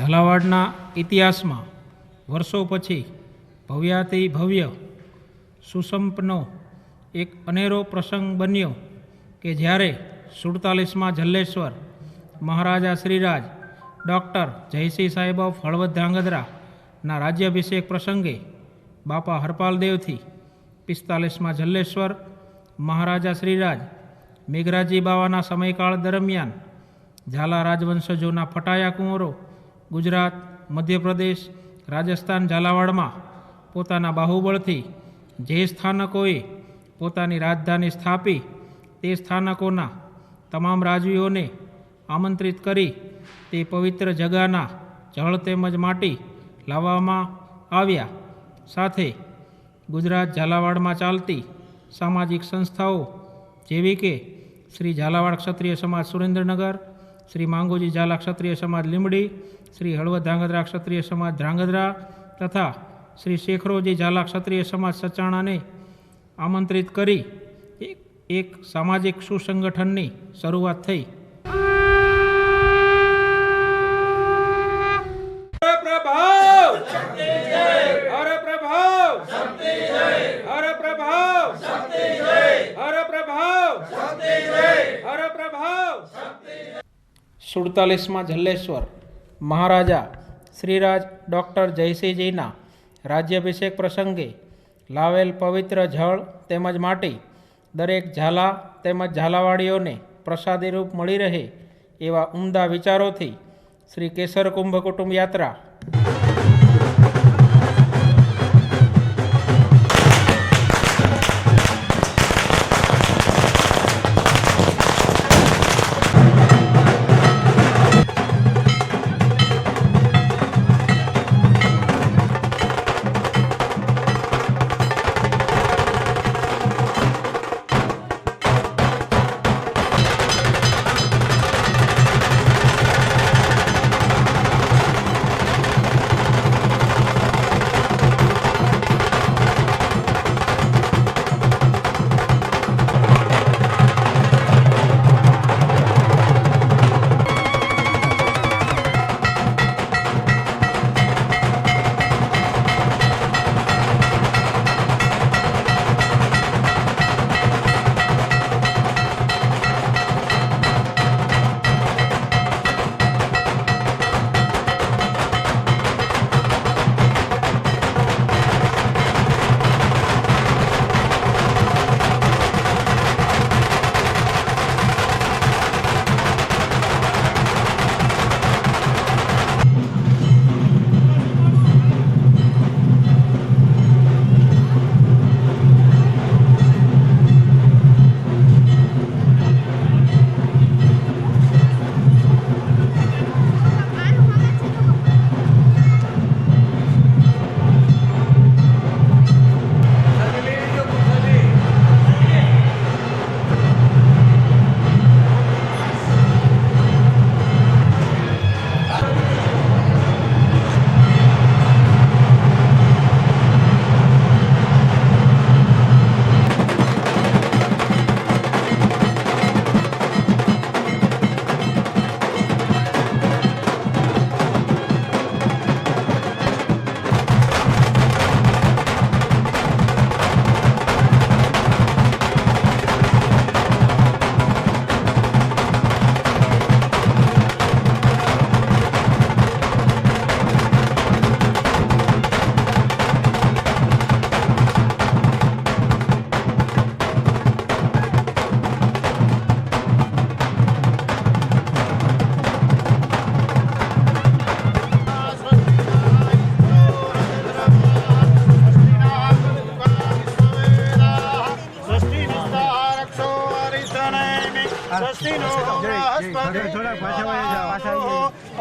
ઝાલાવાડના ઇતિહાસમાં વર્ષો પછી ભવ્યાતિ ભવ્ય સુસંપન્નો એક અનેરો પ્રસંગ બન્યો કે જ્યારે 47માં જલ્લેશ્વર મહારાજા શ્રીરાજ ડૉક્ટર જયસિંહ સાહેબ ઓફ હળવદ ધ્રાંગધ્રાના રાજ્યાભિષેક પ્રસંગે બાપા હરપાલદેવથી 45માં જલ્લેશ્વર મહારાજા શ્રીરાજ મેઘરાજી બાવાના સમયકાળ દરમિયાન ઝાલા રાજવંશજોના ફટાયા કુંવરો ગુજરાત, મધ્યપ્રદેશ, રાજસ્થાન, ઝાલાવાડમાં પોતાના બાહુબળથી જે સ્થાનકોએ પોતાની રાજધાની સ્થાપી તે સ્થાનકોના તમામ રાજવીઓને આમંત્રિત કરી તે પવિત્ર જગાના જળ તેમજ માટી લાવવામાં આવ્યા. સાથે ગુજરાત ઝાલાવાડમાં ચાલતી સામાજિક સંસ્થાઓ જેવી કે શ્રી ઝાલાવાડ ક્ષત્રિય સમાજ સુરેન્દ્રનગર, શ્રી માંગોજી ઝાલા ક્ષત્રિય સમાજ લીંબડી, શ્રી હળવદ ધ્રાંગધ્રા ક્ષત્રિય સમાજ ધ્રાંગધ્રા તથા શ્રી શેખરોજી ઝાલા ક્ષત્રિય સમાજ સચાણાને આમંત્રિત કરી એક સામાજિક સુસંગઠનની શરૂઆત થઈ. સુડતાલીસમાં જલ્લેશ્વર મહારાજા શ્રીરાજ ડૉક્ટર જયસિંહજીના રાજ્યાભિષેક પ્રસંગે લાવેલ પવિત્ર જળ તેમજ માટી દરેક ઝાલા તેમજ ઝાલાવાડીઓને પ્રસાદી રૂપ મળી રહે એવા ઉમદા વિચારોથી શ્રી કેસર કુંભ કુટુંબ યાત્રા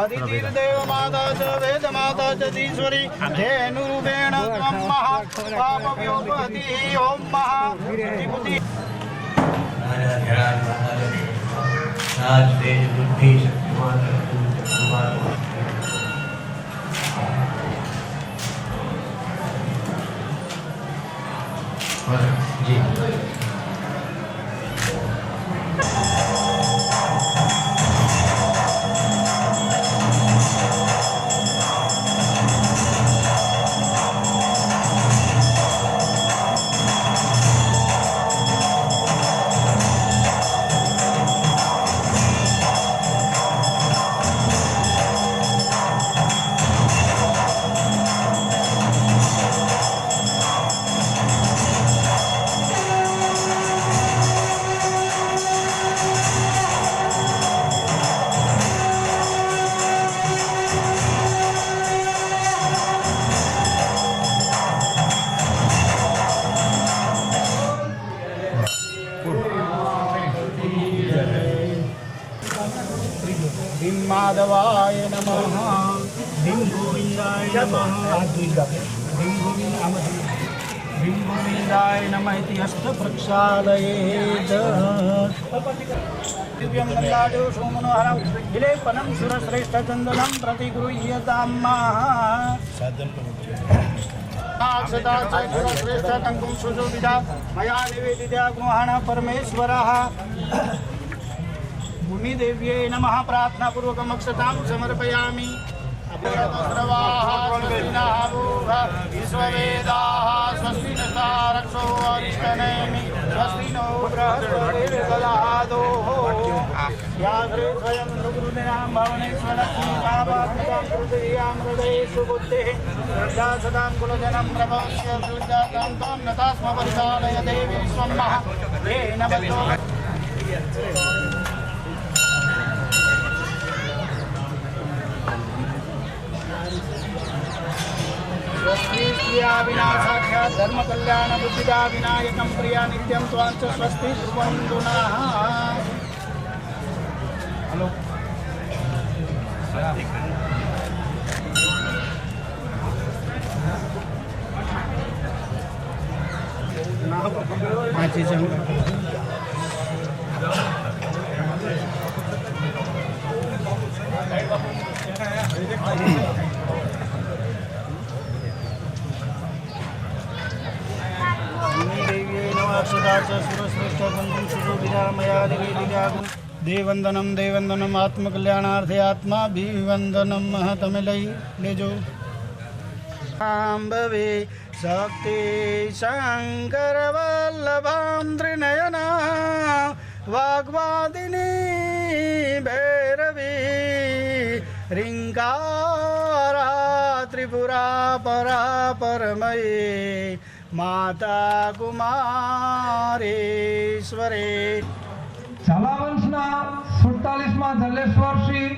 અદિતિર્દેવ માતા ચ વેદ માતા ચ ઈશ્વરી ધેનુરૂપેણ ત્વં મહા પાપવ્યોપતિ ઓમ મહા વિભૂતિ રાજ તેજ બુદ્ધિ શક્તિમાન જી માધવાય નમઃ ભીમ ગોવિંદાય નમઃ ભીમ ગોવિંદાય નમઃ ઇતિ હસ્ત પ્રક્ષાલયેત દિવ્યમ ગંગાજો સોમનોહરમ વિલેપનમ સુરશ્રેષ્ઠ ચંદનમ પ્રતિગૃહ્યતામ श्रेष्ठं सुशोभिता मया निवेदिता गृहाण परमेश्वरः भूमिदेव्यै नमः प्रार्थनापूर्वकम् अक्षतां समर्पयामि विश्ववेदाः स्वस्ति नस्तारक्षो अरिष्टनेमि स्वस्ति नो बृहस्पतिर्दधातु या श्री स्वयं गुरुनिनां भवनेश्वरस्मितापात्मिकां कृतियां हृदयेषु बुद्धिः श्रद्धा सदां कुलजनं प्रभवस्य सुजातां तां नता स्म परिचालय देवी विश्वं महा येन बद्धो स्वस्ति प्रिया विना साक्षात् धर्म कल्याण बुद्धिदा विनायकं प्रिया नित्यं त्वां च स्वस्ति कुर्वन्तु नः हेलो देवंदनम देवंदनम आत्मकल्याणार्थे आत्माभिवंदनम તમે લઈ લેજો આંબવે શક્તિ શંકર વલ્લભામ ત્રિનયના વાગ્વાદિની ભૈરવી રિંકારા ત્રિપુરા પરા પરમયે માતા કુમારેશ્વરે ઝાલાવંશના 47માં જલેશ્વર શ્રી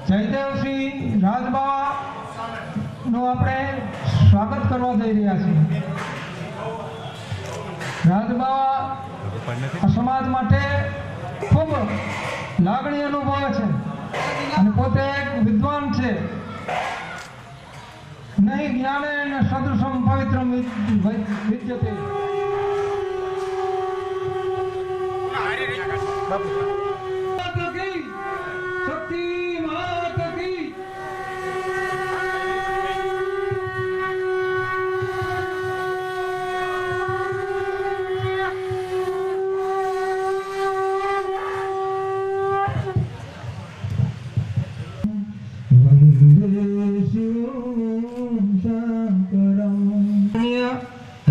જયદેવસિંહ રાજબાવાનું આપણે સ્વાગત કરવા જઈ રહ્યા છીએ. રાજબાવા આ સમાજ માટે ખૂબ લાગણી અનુભવે છે અને પોતે એક વિદ્વાન છે. નહીં જ્ઞાને અને સદૃશમ પવિત્રમ વિદ્યતે. શક્તિ માત કી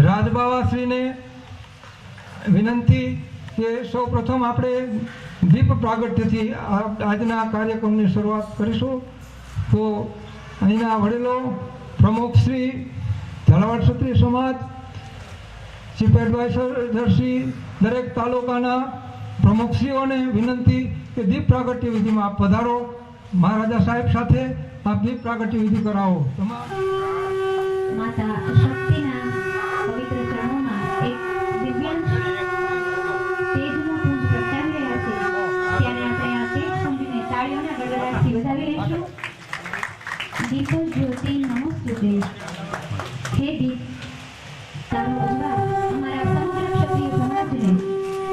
રાજબાવાશ્રીને વિનંતી કે સૌ પ્રથમ આપણે દીપ પ્રાગટ્યથી આજના કાર્યક્રમની શરૂઆત કરીશું. તો અહીંના વડીલો પ્રમુખ શ્રી ઝાલાવાડ ક્ષત્રિય સમાજ, ચીફ એડવાઇઝર શ્રી, દરેક તાલુકાના પ્રમુખશ્રીઓને વિનંતી કે દીપ પ્રાગટ્ય વિધિમાં આપ પધારો. મહારાજા સાહેબ સાથે આપ દીપ પ્રાગટ્ય વિધિ કરાવો. માતા શક્તિના પવિત્ર ચરણોમાં એક દિવ્યાંશ તેજનું પુંજ પ્રગટાવી રહ્યા છે. ત્યારે આપણે આ તેજ પુંજને તાળીઓના ગડગડાટથી વધાવી લઈશું. દીપ જ્યોતિ નમસ્તુતે. હે દીપ, તારો અજવાળ અમારા સમગ્ર ક્ષત્રિય સમાજને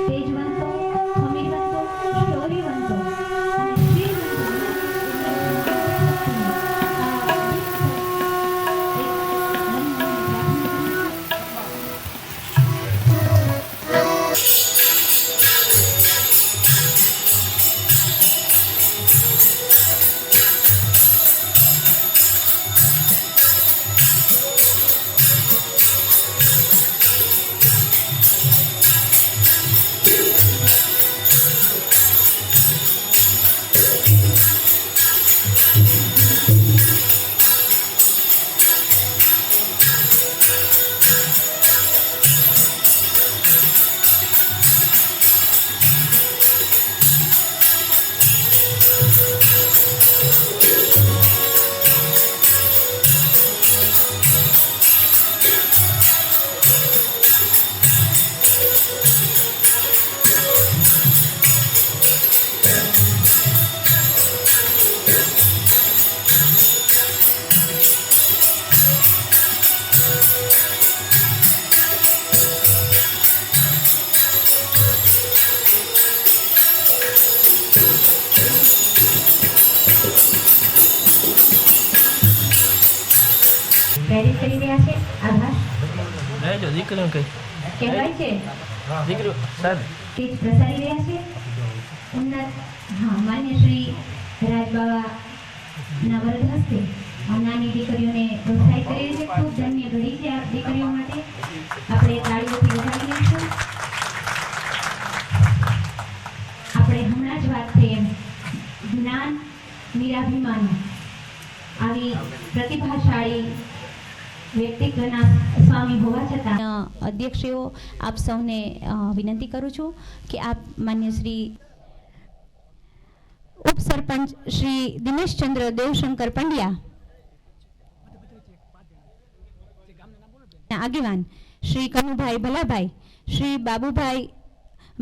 તેજવંતો, ખમીરવંતો, શૌર્યવંતો અને વીરવંતો પ્રેરિત કરી રહ્યા છે. આભાર. દીકરીઓ કઈ કહેવાય છે દીકરીઓ સાહેબ તે જ પ્રસારી રહ્યા છે. માન્ય શ્રી રાજબાવાના વર્ગ હસ્તે નાની દીકરીઓને પ્રોત્સાહિત કરી રહી છે. ખૂબ ધન્ય ઘડી છે આ દીકરીઓ માટે. આપણે તાળીઓથી વધાવી લઈશું. આપણે હમણાં જ વાત થઈ એમ જ્ઞાન નિરાભિમાન આવી પ્રતિભાશાળી વ્યક્તિત્વના સ્વામી હોવા છતાં અધ્યક્ષીઓ આપ સૌને વિનંતી કરું છું કે આપ માન્ય શ્રી ઉપસરપંચ શ્રી દિનેશચંદ્ર દેવશંકર પંડ્યા, આગેવાન શ્રી કનુભાઈ ભલાભાઈ, શ્રી બાબુભાઈ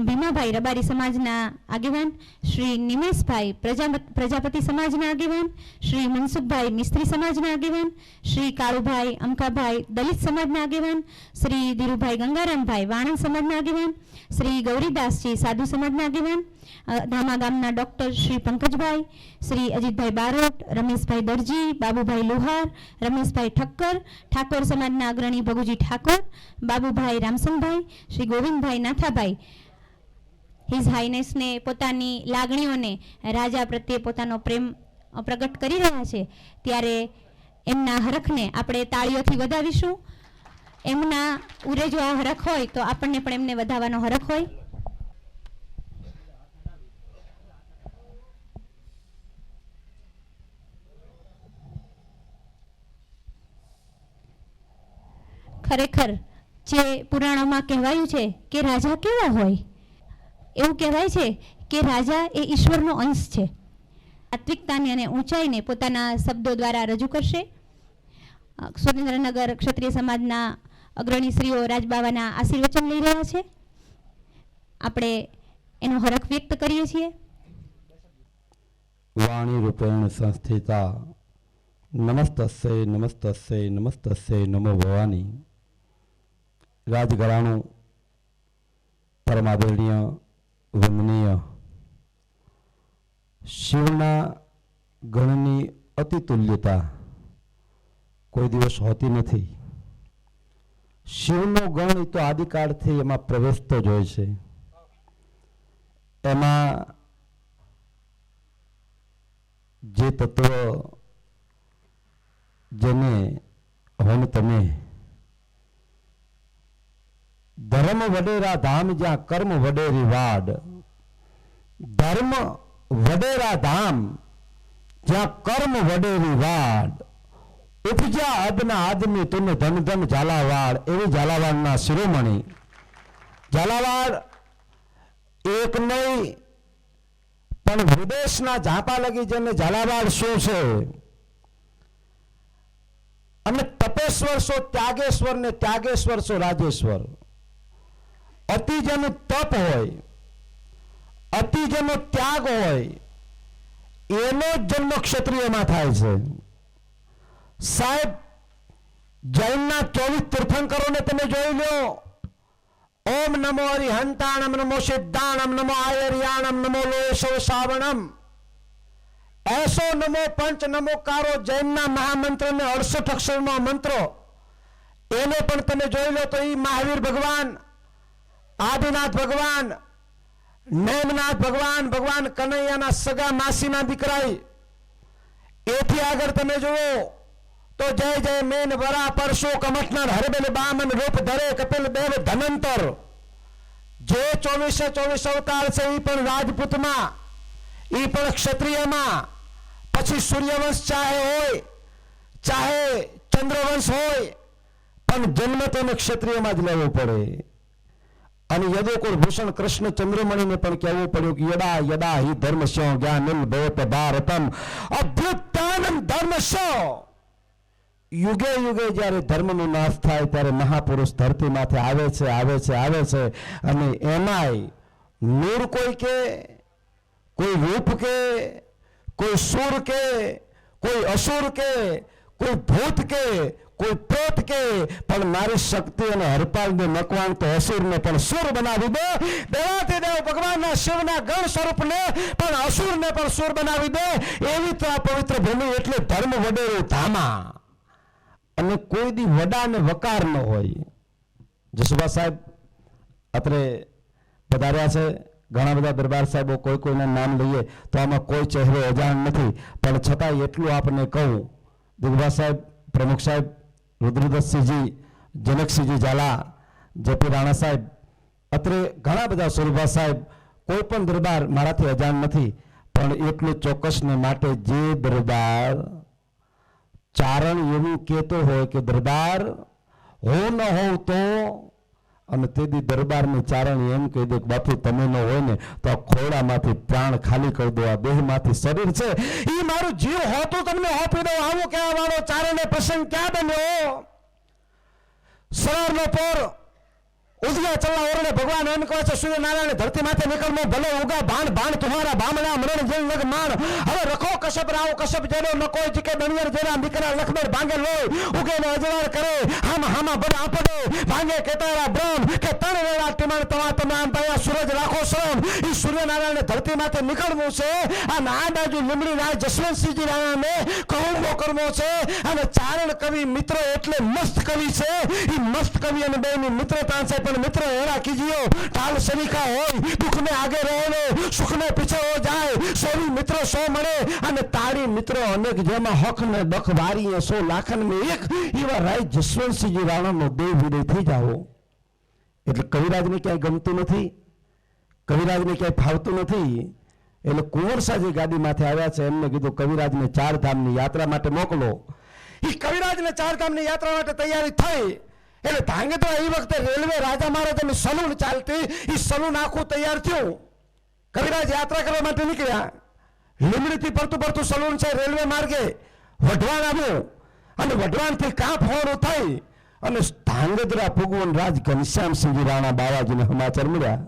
ભીમાભાઈ રબારી સમાજના આગેવાન, શ્રી નિમેશભાઈ પ્રજાપતિ સમાજના આગેવાન, શ્રી મનસુખભાઈ મિસ્ત્રી સમાજના આગેવાન, શ્રી કાળુભાઈ અમકાભાઈ દલિત સમાજના આગેવાન, શ્રી ધીરુભાઈ ગંગારામભાઈ વાણંદ સમાજના આગેવાન, શ્રી ગૌરીદાસજી સાધુ સમાજના આગેવાન, ધામા ગામના ડૉક્ટર શ્રી પંકજભાઈ, શ્રી અજીતભાઈ બારોટ, રમેશભાઈ દરજી, બાબુભાઈ લોહાર, રમેશભાઈ ઠક્કર, ઠાકોર સમાજના અગ્રણી ભગુજી ઠાકોર, બાબુભાઈ રામસંગભાઈ, શ્રી ગોવિંદભાઈ નાથાભાઈ હિઝ હાઈનેસને પોતાની લાગણીઓને રાજા પ્રત્યે પોતાનો પ્રેમ પ્રગટ કરી રહ્યા છે ત્યારે એમના હરખને આપણે તાળીઓથી વધાવીશું. એમના ઉરે જો આ હરખ હોય તો આપણને પણ એમને વધાવવાનો હરખ હોય. ખરેખર જે પુરાણોમાં કહેવાયું છે કે રાજા કેવા હોય, એવું કહેવાય છે કે રાજા એ ઈશ્વરનો અંશ છે. સાત્વિકતાને અને ઊંચાઈને પોતાના શબ્દો દ્વારા રજૂ કરશે. સુરેન્દ્રનગર ક્ષત્રિય સમાજના અગ્રણી શ્રીઓ રાજબાવાના આશીર્વચન લઈ રહ્યા છે. આપણે એનો હરખ વ્યક્ત કરીએ છીએ. વાણી રૂપેણ સંસ્થિતા નમસ્તસ્ય નમસ્તસ્ય નમસ્તસ્ય નમો ભવાની. રાજઘરાણું પરમાદરણીય વંદનીય શિવના ગણની અતિતુલ્યતા કોઈ દિવસ હોતી નથી. શિવનો ગણ તો આદિકાળથી એમાં પ્રવેશતો જ હોય છે. એમાં જે તત્વ જેને હોમ તમે ધર્મ વડેરા ધામ જ્યાં કર્મ વડેરી વાડ, ધર્મ વડેરા ધામ જ્યાં કર્મ વડેરી વાડ, ઉપજા અદના આદમી તુને ધન ધન ઝાલાવાડ. એવી ઝાલાવાડના શિરોમણી ઝાલાવાડ એક નહીં પણ વિદેશના ઝાંપા લગી જેને ઝાલાવાડ શું છે. અને તપેશ્વર છો ત્યાગેશ્વર ને ત્યાગેશ્વર છો રાજેશ્વર. અતિ જેનું તપ હોય, અતિ જેનો ત્યાગ હોય એનો જ જન્મ ક્ષત્રિયમાં થાય છે. સાહેબ જૈનના 24 તીર્થંકરોને તમે જોઈ લો. ઓમ નમો હરિહંતાણમ, નમો સિદ્ધાણમ, નમો આયર્યાણમ, નમો લોયસવ શ્રાવણમ, એસો નમો પંચ નમોકારો જૈનના મહામંત્ર ને 68 અક્ષરનો મંત્ર એને પણ તમે જોઈ લો તો એ મહાવીર ભગવાન, આદિનાથ ભગવાન, નેમનાથ ભગવાન, ભગવાન કનૈયાના સગા માસીના દીકરાઈ. એથી આગળ તમે જુઓ તો જય જય મેન વરા પરશો કમઠનાર હરબેલ બામન રૂપ ધરે કપિલ દેવ ધનંતર. જે 24 અવતાર છે એ પણ રાજપૂતમાં, એ પણ ક્ષત્રિયમાં. પછી સૂર્યવંશ ચાહે હોય ચાહે ચંદ્રવંશ હોય પણ જન્મ તેને ક્ષત્રિયમાં જ લેવો પડે. અને યદુકુળ ભૂષણ કૃષ્ણ ચંદ્રમણીને પણ કહેવું પડ્યું કે યદા યદા હિ ધર્મસ્ય જ્ઞાનમ ભવત ભારતમ અભ્યુત્થાનમ ધર્મસ્ય. યુગે યુગે જ્યારે ધર્મનો નાશ થાય ત્યારે મહાપુરુષ ધરતી માથે આવે છે અને એમાંય નૂર કોઈ કે, કોઈ રૂપ કે, કોઈ સુર કે, કોઈ અસુર કે, કોઈ ભૂત કે, કોઈ પ્રેત કે, પણ મારી શક્તિ અને હરપાલને મકવાન તો અસુરને પણ સુર બનાવી દે. દેવાથી દેવ ભગવાનના શિવના ગણ સ્વરૂપને પણ અસુરને પણ સુર બનાવી દે. એવી તો આ પવિત્ર ભૂમિ એટલે ધર્મ વડેરું ધામા. અને કોઈ દી વડા અને વકાર ન હોય. જસુભા સાહેબ અત્રે પધાર્યા છે. ઘણા બધા દરબાર સાહેબો કોઈના નામ લઈએ તો આમાં કોઈ ચહેરો અજાણ નથી, પણ છતાંય એટલું આપને કહું, દિગ્ભા સાહેબ, પ્રમુખ સાહેબ, રુદ્રદત્તસિંહજી, જનકસિંહજી ઝાલા, જેપી રાણા સાહેબ, અત્રે ઘણા બધા સુરભા સાહેબ, કોઈ પણ દરબાર મારાથી અજાણ નથી. પણ એટલું ચોક્કસને માટે જે દરબાર ચારણ એવું કહેતો હોય કે દરબાર હું ન હોઉં તો, અને તેથી દરબારની ચારણ એમ કહી દે કે બાપુ તમે ન હોય ને તો આ ખોળામાંથી પ્રાણ ખાલી કરી દો, આ દેહમાંથી શરીર છે એ મારું જીવ હોતું તમને હોપી દો. આવું કહેવા વાળો ચારણે પ્રસંગ ક્યાં બન્યો? સવારનો પોર ઉદયા ચલ્લા ઓરડે ભગવાન એમ કહે છે સૂર્યનારાયણ ધરતી માથે નીકળવો ભલે ઉગા ભાણ ભાણ તુમ્હારા બામણા મરણ જેલ લગ માણ. હવે રખો કશ્યપ રાવ કશ્યપ જેનો ન કોઈ જીકે દણિયર જેના દીકરા લખબર ભાંગે લોય ઉગે ને અજવાળ કરે હામા બને આપડે ભાંગે કેતારા બ્રહ્મ કે તણ વેળા ટીમણ તવા તમામ પાયા સૂરજ રાખો શ્રમ. એ સૂર્યનારાયણ ધરતી માથે નીકળવું છે. અને આ બાજુ લીમડી રાય જસવંતસિંહજી રાણાને કહુંબો કરવો છે. અને ચારણ કવિ મિત્ર એટલે મસ્ત કવિ છે. એ મસ્ત કવિ અને બેની મિત્રતા છે. પણ મિત્ર એના કીજીઓ ઢાલ સરીખા હોય, દુઃખ में आगे रहो, सुख में पीछे हो जाए, सोरी मित्र सो मरे અને તાળી મિત્રો અનેક જેમાં હક ને દખ વારીએ 100 લાખન में એક એવા રાય જસવંતસિંહજી રાણાનો દેવ વિદય થઈ જાઓ. એટલે કવિરાજને ક્યાંય ગમતું નથી, કવિરાજને ક્યાંય ફાવતું નથી. એટલે કુંવરસાજી ગાદી માથે આવ્યા છે. એમને કીધું કવિરાજને 4 ધામની યાત્રા માટે મોકલો. એ કવિરાજને 4 ધામની યાત્રા માટે તૈયારી થઈ. એટલે ધાંગધ્રા એ વખતે રેલવે રાજા મહારાજાની સલૂન ચાલતી. એ સલૂન આખું તૈયાર થયું. કવિરાજ યાત્રા કરવા માટે નીકળ્યા. લીમડીથી પડતું સલૂન છે રેલવે માર્ગે વઢવાણ આવ્યું. અને વઢવાણથી કાંપ હોવાનું થઈ અને ધાંગધ્રા ભગવાન રાજ ઘનશ્યામસિંહજી રાણા બાવાજીને સમાચાર મળ્યા.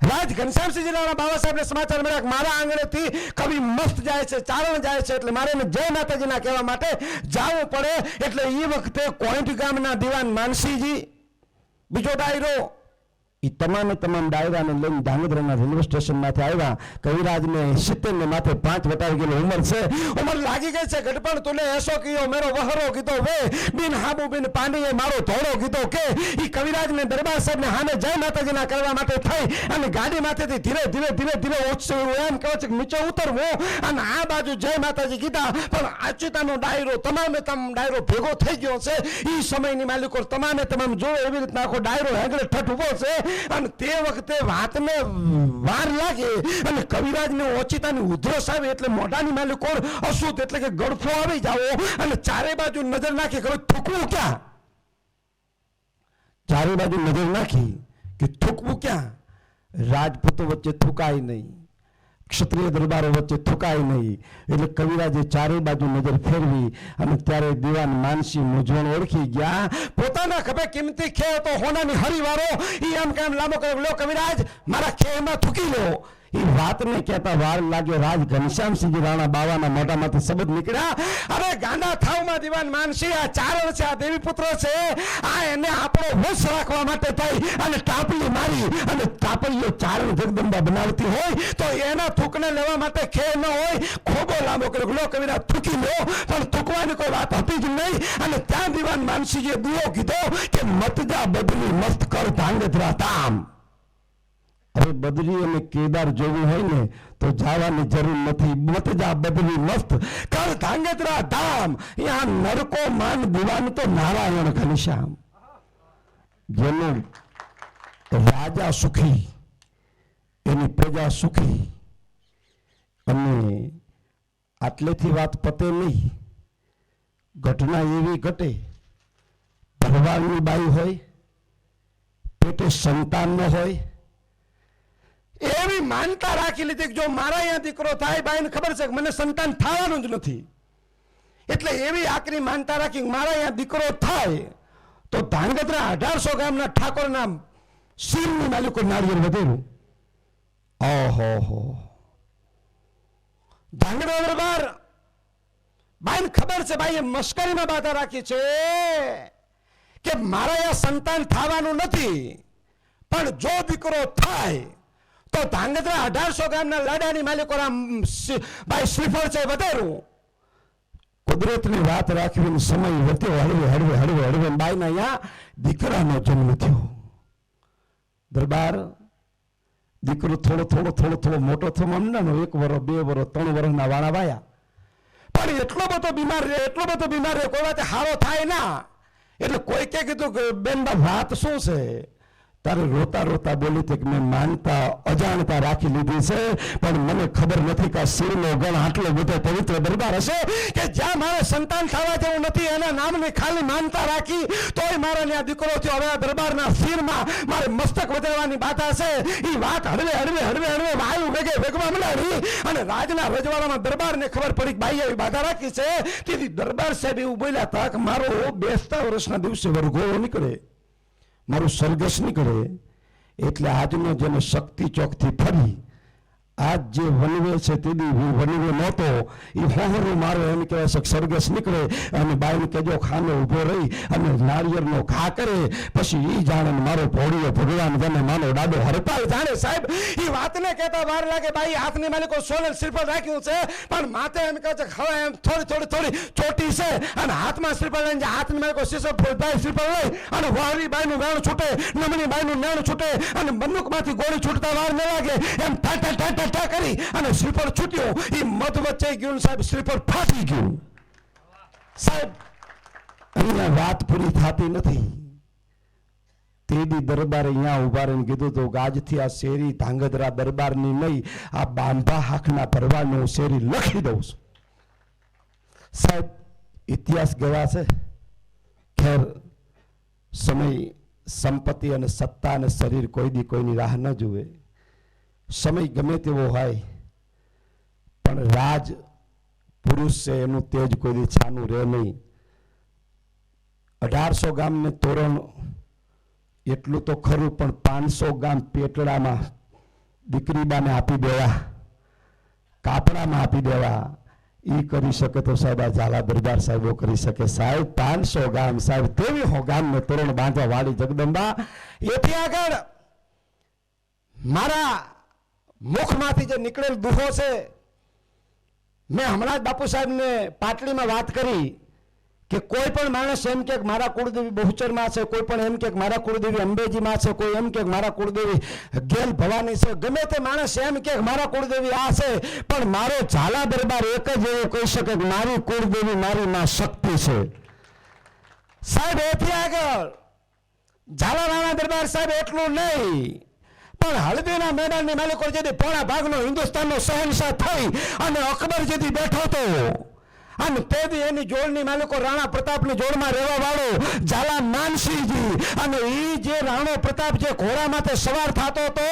રાજ ઘનશ્યામસિંહજી રાણા બાબા સાહેબને સમાચાર મળ્યા કે મારા આંગણેથી કવિ મસ્ત જાય છે, ચારણ જાય છે, એટલે મારે જય માતાજીના કહેવા માટે જવું પડે. એટલે એ વખતે કોઈન્ટ ગામના દિવાન માનસીજી, બીજો ડાયરો, એ તમામે તમામ ડાયરાને લઈને ધાંગધ્રાના રેલવે સ્ટેશનમાંથી આવ્યા. કવિરાજને 70 ને માથે 5 વટાવી ગયેલી ઉંમર છે. ઉંમર લાગી ગઈ છે. ગઢપણ તુલે એસો કીયો મેરો વહરો કીધો વે બિન હાબુ બિન પાંડીએ મારો ધોળો કીધો કે. એ કવિરાજને દરબાર સાહેબને સામે જય માતાજીના કરવા માટે થઈ અને ગાડી માથેથી ધીરે ધીરે એમ કહે છે કે નીચે ઉતરવું અને આ બાજુ જય માતાજી કીધા. પણ અચ્યુતાનો ડાયરો તમામે ડાયરો ભેગો થઈ ગયો છે. એ સમયની માલિકો તમામે તમામ જો એવી રીતના આખો ડાયરો હેંગળે ઠઠ ઉભો છે. અને તે વખતે વાતને વાર લાગે અને કવિરાજને ઓચિતાની ઉધરસ આવે એટલે મોઢાની માલિકો અશુદ્ધ એટલે કે ગળફો આવી જાવો અને ચારે બાજુ નજર નાખી કે થૂકવું ક્યાં, ચારે બાજુ નજર નાખી કે થૂકવું ક્યાં. રાજપૂતો વચ્ચે થૂકાય નહીં, ક્ષત્રિય દરબારો વચ્ચે થૂકાય નહીં. એટલે કવિરાજે ચારે બાજુ નજર ફેરવી અને ત્યારે દિવાન માનસી મૂંઝવણ ઓળખી ગયા. પોતાના ખભે કિંમતી ખે હતો હોનાની હરિવારો. એ એમ કેમ લાંબો કર્યો, લો કવિરાજ મારા ખેમાં થૂકી લો. એ વાતને કહેતા વાર લાગ્યો. રાજ ઘનશ્યામસિંહજી રાણા બાવાના મોઢામાંથી શબ્દ નીકળ્યા, અરે ગાંડા થાવમાં દિવાન માનસી આ ચારણ છે, આ દેવી પુત્ર છે, આ એને આપણો વશ રાખવા માટે થઈ અને ટાપલી મારી અને ટાપલીઓ ચારણ જગદંબા બનાવતી હોય તો એના થૂકને લેવા માટે ખે ન હોય. ખોબો લાંબો કર્યો, લો કવિરાજ થૂકી લો. પણ થૂકવાની કોઈ વાત હતી જ નહીં. અને ત્યાં દિવાન માનસીજીએ દુઓ કીધો કે મતજા બદલી મસ્ત કર ધાંગધ્રા ધામ. હવે બદરી અને કેદાર જોવું હોય ને તો જવાની જરૂર નથી. મતજા બદલી મસ્ત કર ધાંગધ્રા ધામ. यहाँ નરકો માન દિવાન તો નારાયણ ઘનશ્યામ. જેનું રાજા સુખી એની પ્રજા સુખી. અને આટલેથી વાત પતે નહીં. ઘટના એવી ઘટે, ભરવાડની બાઈ હોય, પેટે સંતાન ન હોય, એવી માનતા રાખી લીધી કે જો મારા અહીંયા દીકરો થાય, બાઈને ખબર છે કે મને સંતાન થવાનું જ નથી, એટલે એવી આકરી માનતા રાખી મારા અહીંયા દીકરો થાય તો ધાંગધ્રા 1800 ગામના ઠાકોરના શિવની માલિકો નાળિયેર વધેરું. ઓહો, ધાંગધ્રા દરબાર બાઈને ખબર છે, બાઈએ મશ્કરીમાં બાધા રાખી છે કે મારા અહીંયા સંતાન થવાનું નથી, પણ જો દીકરો થાય તો ધાંગધ્રા 1800 ગામના લાડાની માલિકો ભાઈ શ્રીફળ છે વધેરું. કુદરતની વાત રાખવી, સમય વધ્યો, હળવે હળવે હળવે હળવે બાઈના અહીંયા દીકરાનો જન્મ થયો. દરબાર દીકરો થોડો થોડો થોડો થોડો મોટો થયો, અમનાનો 1 વર્ષ 2 વર્ષ 3 વર્ષના વાળા વાયા. પણ એટલો બધો બીમાર રહે, એટલો બધો બીમાર રહે, કોઈ વાતે હારો થાય ના. એટલે કોઈ કે કીધું કે બેન બા વાત શું છે? તારે રોતા રોતા બોલી કે મેં માનતા અજાણતા રાખી લીધી છે, પણ મને ખબર નથી કે આ શિવનો ગણ આટલો બધો પવિત્ર દરબાર હશે કે જ્યાં મારે સંતાન થવા જેવું નથી એના નામની ખાલી માનતા રાખી તોય મારા ત્યાં દીકરો થયો. હવે આ દરબારના શિરમાં મારે મસ્તક વધારવાની બાધા છે. એ વાત હળવે હળવે હળવે હળવે વાયુ વેગે વેગવા મંડાવી અને રાજના રજવાડામાં દરબારને ખબર પડી કે ભાઈ એવી બાધા રાખી છે. તેથી દરબાર સાહેબ એવું બોલ્યા હતા કે મારો 42 વર્ષના દિવસે વરઘોડો નીકળે, મારું સરઘસ નીકળે, એટલે આજનો જેને શક્તિ ચોકથી ફરી આજ જે વનવે છે તે વનવે નહોતો એ હોહરું મારો એમ કહેવાય છે સરઘસ નીકળે અને બાઈને કહેજો ખાને ઊભો રહી અને નાળિયેરનો ઘા કરે, પછી એ જાણે મારો ભોળિયો ભગવાન જેને માનો દાદો હરપાલ જાણે. સાહેબ એ વાતને કહેતા વાર લાગે ભાઈ હાથની માલિકો સોનલ શ્રીફળ રાખ્યું છે પણ માથે એમ કહે છે હવે એમ થોડી થોડી થોડી ચોટી છે અને હાથમાં શ્રીફળ લઈને હાથની માલિકો શીશો ભાઈ શ્રીફળ લઈ અને વાળી બાઈનું વેણ છૂટે, નમણી બાઈનું નેણ છૂટે અને બંદૂકમાંથી ગોળી છૂટતા વાર ન લાગે એમ ટાટા ટાટા કરી અને શ્રીફળ છૂટ્યો. એ મધ વચ્ચે ગયું સાહેબ, શ્રીફળ ફાટી ગયું. સાહેબ અહીંયા વાત પૂરી થતી નથી. તેદી દરબારે અહીંયા ઉભા રહીને કીધું તો આજથી આ શેરી ધાંગધ્રા દરબારની નહીં, આ બાંભા હાકના ભરવાનું શેરી લખી દઉં છું. સાહેબ ઇતિહાસ ગવા છે. ખેર સમય, સંપત્તિ અને સત્તા અને શરીર કોઈ દી કોઈની રાહ ન જુએ. સમય ગમે તેવો હોય પણ રાજ પુરુષ છે એનું તેજ કોઈ દી છાનું રહે નહીં. 1800 ગામને તોરણ એટલું તો ખરું પણ 500 ગામ પેટડામાં દીકરીબાને આપી દેવા, કાપડામાં આપી દેવા, એ કરી શકે તો સાહેબ આ ઝાલા દરબાર સાહેબો કરી શકે. સાહેબ 500 ગામ સાહેબ 2300 ગામને તોરણ બાંધવા વાળી જગદંબા. એથી આગળ મારા મુખમાંથી જે નીકળેલ દુહો છે, મેં હમણાં જ બાપુ સાહેબને પાટલીમાં વાત કરી કે કોઈ પણ માણસ એમ કે મારા કુળદેવી બહુચરમાં છે, કોઈ પણ એમ કે મારા કુળદેવી અંબેજીમાં છે, કોઈ એમ કે મારા કુળદેવી ગેલ ભવાની છે, ગમે તે માણસ એમ કે મારા કુળદેવી આ છે, પણ મારો ઝાલા દરબાર એક જ એવું કહી શકે કે મારી કુળદેવી મારી માં શક્તિ છે. સાહેબ એથી આગળ ઝાલા રાણા દરબાર સાહેબ એટલું નહીં પણ હળદીના મેદાનની માલિકો જેથી પોણા ભાગનો હિન્દુસ્તાનનો શહેનશાહ થઈ અને અકબર જેથી બેઠો હતો અને તેથી એની જોડની માલિકો રાણા પ્રતાપની જોડમાં રહેવા વાળો ઝાલા માનસિંહજી અને એ જે રાણો પ્રતાપ જે ઘોડા માથે સવાર થતો હતો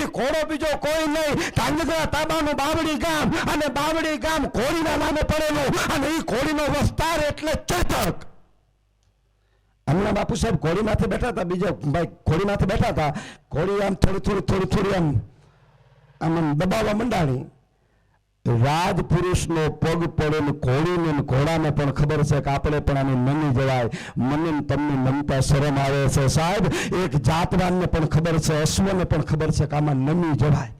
એ ઘોડો બીજો કોઈ નહીં, ધાંગધ્રા તાબાનું બાવડી ગામ અને બાવડી ગામ ઘોડીના નામે પડેલું અને એ ઘોડીનો વિસ્તાર એટલે ચેતક. હમણાં બાપુ સાહેબ ઘોડી માથે બેઠા હતા, બીજા ભાઈ ઘોડી માથે બેઠા હતા, ઘોડી આમ થોડી આમ દબાવવા મંડાણી. રાજપુરુષનો પગ પડેલ ઘોડીને ઘોડાને પણ ખબર છે કે આપણે પણ આને નમી જવાય. મને તમને નમતા શરમ આવે છે સાહેબ. એક જાતવાનને પણ ખબર છે, અશ્વને પણ ખબર છે કે આમાં નમી જવાય.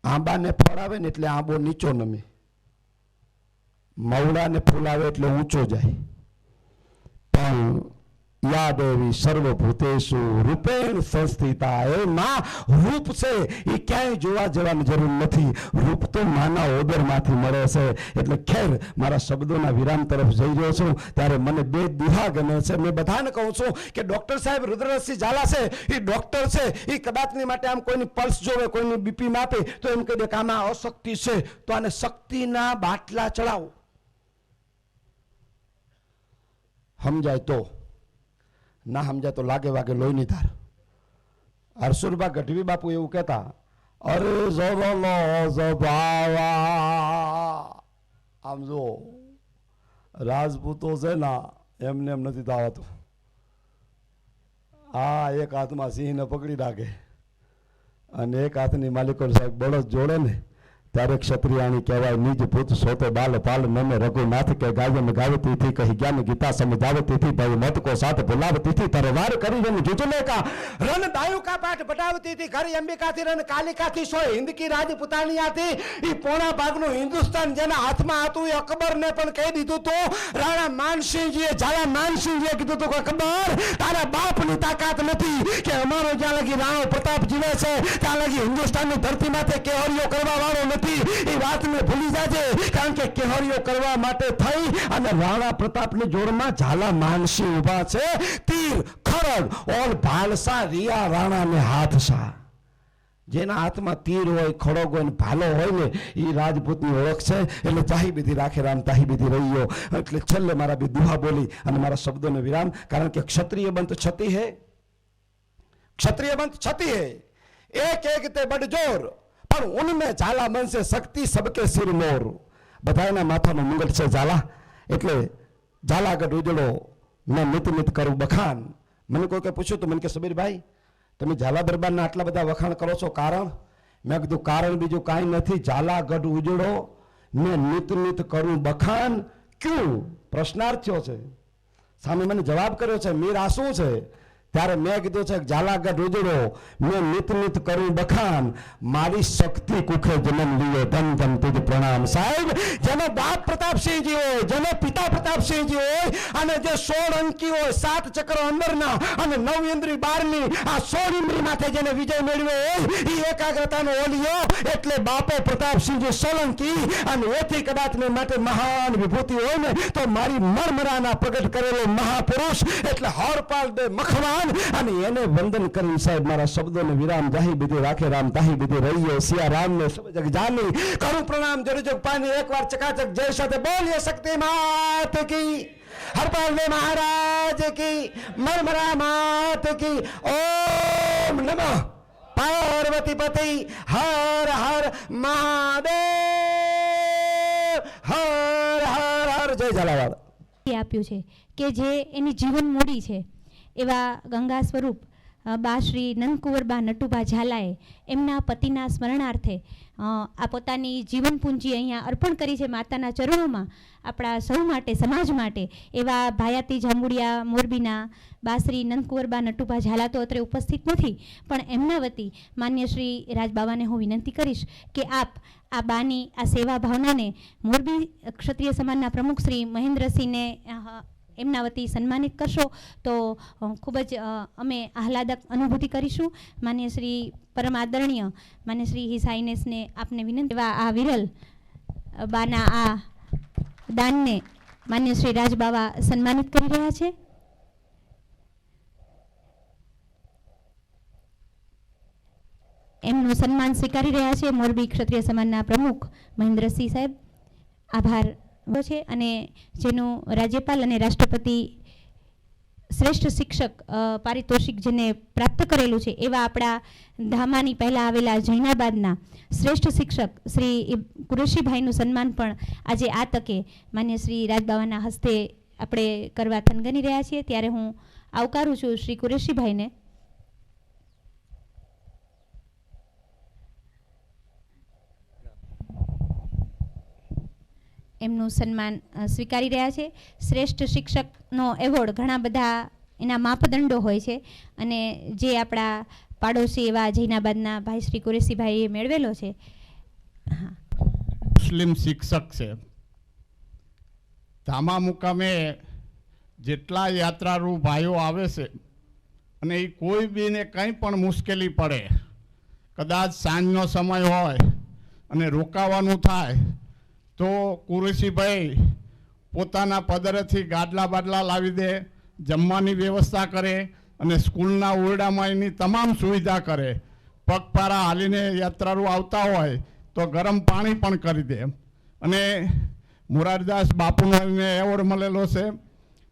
આંબાને ફળાવે ને એટલે આંબો નીચો નમે, મવડાને ફૂલાવે એટલે ઊંચો જાય. પણ યા દેવી સર્વભૂતેષુ રૂપેણ સંસ્થિતા. એ માં રૂપ છે એ ક્યાંય જોવા જવાની જરૂર નથી, રૂપ તો માના ઓદરમાંથી મળે છે. એટલે ખેર મારા શબ્દોના વિરામ તરફ જઈ રહ્યો છું ત્યારે મને 2 દુહા ગમે છે. મેં બધાને કહું છું કે ડૉક્ટર સાહેબ રુદ્રસિંહ ઝાલા છે એ ડૉક્ટર છે, એ કદાચની માટે આમ કોઈની પલ્સ જોવે, કોઈની બીપી માપે તો એમ કહી દે કે આમાં અશક્તિ છે, તો આને શક્તિના બાટલા ચડાવો. સમજાય તો, ના સમજાય તો લાગે વાગે લોહીની ધાર. હરસુરબા ગઢવી બાપુ એવું કહેતા, અરે ઝરલો ઝભાવા. આમ જો રાજપૂતો છે ને એમને એમ નથી દાવાતું. આ એક હાથમાં સિંહને પકડી રાખે અને એક હાથની માલિકો સાહેબ બળદ જોડે ને ત્યારે ક્ષત્રિયાણી કહેવાય નિજ ભૂત સોતો બાલ પાલ નમે રઘુનાથ કે ગાયન ગાવતી થી કહી જ્ઞાન ગીતા સમજાવતી થી ભાઈ મત કો સાથ ભુલાવતી થી તરવાર કરી રન જુજલે કા રન દાયુ કા પાઠ બટાવતી થી ઘર અંબિકા થી રન કાલિકા થી સો હિન્દ કી રાજપૂતાનિયા થી ઈ પોણા ભાગનું હિન્દુસ્તાન જેના હાથમાં હતું એ અકબર ને પણ કહી દીધું તો રાણા માનસિંહજીએ ઝાલા માનસિંહજીએ કીધું તો અકબર તારા બાપની તાકાત નથી કે અમારો જ્યાં લગી રાણો પ્રતાપ જીવે છે ત્યાં લગી હિન્દુસ્તાનની ધરતી માથે કેહરીઓ કરવા વાળો નથી એ વાતને ભૂલી જાજે કારણ કે કેહરીઓ કરવા માટે થઈ અને રાણા પ્રતાપની જોડમાં ઝાલા માનસિંહ ઊભા છે તીર ખરડ ઓર ભાલસા રિયા રાણાને હાથસા જેના હાથમાં તીર હોય ખડગ હોય ને ભાલો હોય ને એ રાજપૂતની ઓળખ છે એટલે ચાહી બીધી રાખે રામ તાહી બીધી રહીયો એટલે છેલ્લે મારા બી દુહા બોલી અને મારા શબ્દોને વિરામ કારણ કે ક્ષત્રિય બંત છતી હે ક્ષત્રિય બંત છતી હે એક એક તે બડજોર પણ ઉનમે ઝાલા મન સે શક્તિ સબકે સિર મોર બધાના માથાનો મુંગટ છે ઝાલા એટલે ઝાલાગઢ ઉજળો મેં નિત નિત કરું બખાન મને કોઈ પૂછ્યું તો મને કે સબીરભાઈ તમે ઝાલા દરબારના આટલા બધા વખાણ કરો છો કારણ મેં કીધું કારણ બીજું કાંઈ નથી ઝાલાગઢ ઉજળો મેં નિત નિત કરું બખાન ક્યું પ્રશ્નાર્થ થયો છે સામે મને જવાબ કર્યો છે મીર આ શું છે ત્યારે મેં કીધું છે ઝાલાગઢ ઉજળો મેં નિત નિત કરું બખાન મારી શક્તિ કુખે જન્મ લીયો ધન ધન તુજ પ્રણામ સાહેબ જેનો બાપ પ્રતાપસિંહજી હોય જેનો પિતા પ્રતાપસિંહજી હોય અને જે 16 અંકી હોય 7 ચક્ર અંદરના અને 9 ઇન્દ્રી 12ની આ 16 ઇન્દ્રી માથે જેને વિજય મેળવ્યો હોય એ એકાગ્રતાનો ઓલિયો એટલે બાપો પ્રતાપસિંહજી સોલંકી અને એથી કદાચ ને માટે મહાન વિભૂતિ હોય ને તો મારી મરમરાના પ્રગટ કરેલો મહાપુરુષ એટલે હરપાલ દે મખવાન અને એને વંદન કરી સાહેબ મારા શબ્દોને વિરામ જાહી બીધી રાખે રામ તાહી બીધી રહીએ સિયા રામ ને સબ જગ જાની કરું પ્રણામ જર જગ પાની એકવાર ચકાચક જય સાથે બોલીએ શક્તિ માત કી હરપાલ દે મહારાજ કી મરમરા માત કી ઓમ નમઃ પાર્વતી પતિ હર હર મહાદેવ હર હર હર જય ઝાલાવાડ આપ્યું છે કે જે એની જીવન મૂડી છે એવા ગંગા સ્વરૂપ બા શ્રી નંદકુંવરબા નટુબા ઝાલાએ એમના પતિના સ્મરણાર્થે આ પોતાની જીવન પૂંજી અહીંયા અર્પણ કરી છે માતાના ચરણોમાં આપણા સૌ માટે સમાજ માટે એવા ભાયાતી જાંબુડિયા મોરબીના બા શ્રી નંદકુંવરબા નટુબા ઝાલા તો અત્રે ઉપસ્થિત નથી પણ એમના વતી માન્ય શ્રી રાજબાવાને હું વિનંતી કરીશ કે આપ આ બાની આ સેવા ભાવનાને મોરબી ક્ષત્રિય સમાજના પ્રમુખ શ્રી મહેન્દ્રસિંહને એમના વતી સન્માનિત કરશો તો ખૂબ જ અમે આહલાદક અનુભૂતિ કરીશું માન્ય શ્રી પરમ આદરણીય માન્ય શ્રી હિસ હાઇનેસને આપને વિનંતી એવા આ વિરલ બાના આ દાનને માન્ય શ્રી રાજબાવા સન્માનિત કરી રહ્યા છે એમનું સન્માન સ્વીકારી રહ્યા છે મોરબી ક્ષત્રિય સમાજના પ્રમુખ મહેન્દ્રસિંહ સાહેબ આભાર છે અને જેનું રાજ્યપાલ અને રાષ્ટ્રપતિ શ્રેષ્ઠ શિક્ષક પારિતોષિક જેને પ્રાપ્ત કરેલું છે એવા આપણા ધામાની પહેલાં આવેલા જૈનાબાદના શ્રેષ્ઠ શિક્ષક શ્રી કુરેશીભાઈનું સન્માન પણ આજે આ તકે માન્ય શ્રી રાજબાવાના હસ્તે આપણે કરવા થનગની રહ્યા છીએ ત્યારે હું આવકારું છું શ્રી કુરેશીભાઈને એમનું સન્માન સ્વીકારી રહ્યા છે શ્રેષ્ઠ શિક્ષકનો એવોર્ડ ઘણા બધા એના માપદંડો હોય છે અને જે આપણા પાડોશી એવા જૈનાબાદના ભાઈ શ્રી કુરેશીભાઈએ મેળવેલો છે મુસ્લિમ શિક્ષક છે ધામા મુકામે જેટલા યાત્રાળુ ભાઈઓ આવે છે અને એ કોઈ બીને કંઈ પણ મુશ્કેલી પડે કદાચ સાંજનો સમય હોય અને રોકાવાનું થાય તો કુરેશીભાઈ પોતાના પદરેથી ગાડલા બાડલા લાવી દે જમવાની વ્યવસ્થા કરે અને સ્કૂલના ઓરડામાં એની તમામ સુવિધા કરે પગપાળા હાલીને યાત્રાળુ આવતા હોય તો ગરમ પાણી પણ કરી દે અને મોરારદાસ બાપુનો એને એવોર્ડ મળેલો છે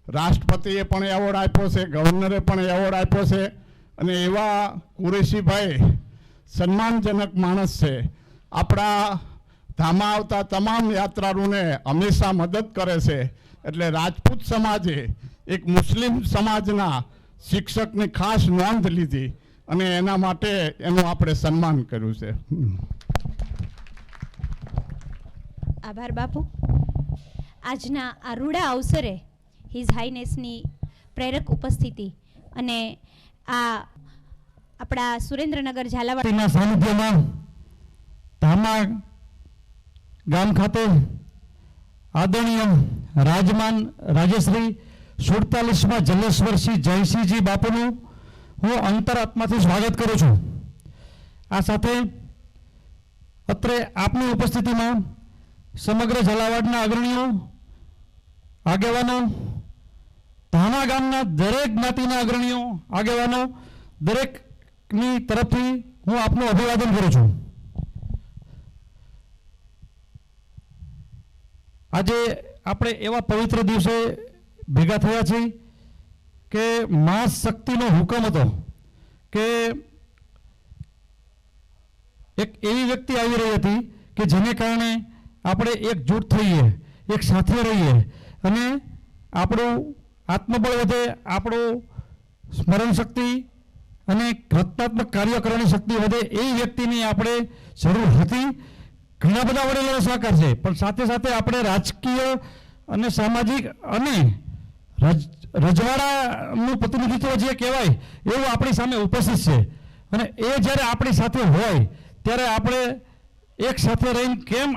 રાષ્ટ્રપતિએ પણ એવોર્ડ આપ્યો છે ગવર્નરે પણ એવોર્ડ આપ્યો છે અને એવા કુરેશીભાઈ સન્માનજનક માણસ છે આપણા ધામા આવતા તમામ યાત્રાળુને હંમેશા મદદ કરે છે એટલે રાજપૂત સમાજે એક મુસ્લિમ સમાજના શિક્ષકની ખાસ નોંધ લીધી અને એના માટે એનું આપણે સન્માન કર્યું છે આભાર બાપુ. આજના આ રૂડા અવસરે હિઝ હાઈનેસની પ્રેરક ઉપસ્થિતિ અને આ આપણા સુરેન્દ્રનગર ઝાલાવાડ ના સાનિધ્યમાં ધામા ગામ ખાતે આદરણીય રાજમાન રાજશ્રી 47માં જલેશ્વરસિંહ જયસિંહજી બાપુનું હું અંતરાત્માથી સ્વાગત કરું છું. આ સાથે અત્રે આપની ઉપસ્થિતિમાં સમગ્ર ઝાલાવાડના અગ્રણીઓ, આગેવાનો, ધામા ગામના દરેક જ્ઞાતિના અગ્રણીઓ, આગેવાનો, દરેકની તરફથી હું આપનું અભિવાદન કરું છું. આજે આપણે એવા પવિત્ર દિવસે ભેગા થયા છીએ કે મા શક્તિનો હુકમ હતો કે એક એવી વ્યક્તિ આવી રહી હતી કે જેને કારણે આપણે એકજૂટ થઈએ, એક સાથે રહીએ અને આપણું આત્મબળ વધે, આપણું સ્મરણ શક્તિ અને રચનાત્મક કાર્ય કરવાની શક્તિ વધે. એ વ્યક્તિની આપણે જરૂર હતી. ઘણા બધા વડીલોનો સહકાર છે, પણ સાથે સાથે આપણે રાજકીય અને સામાજિક અને રજવાડાનું પ્રતિનિધિત્વ જે કહેવાય એવું આપણી સામે ઉપસ્થિત છે. અને એ જ્યારે આપણી સાથે હોય ત્યારે આપણે એક સાથે રહીને કેમ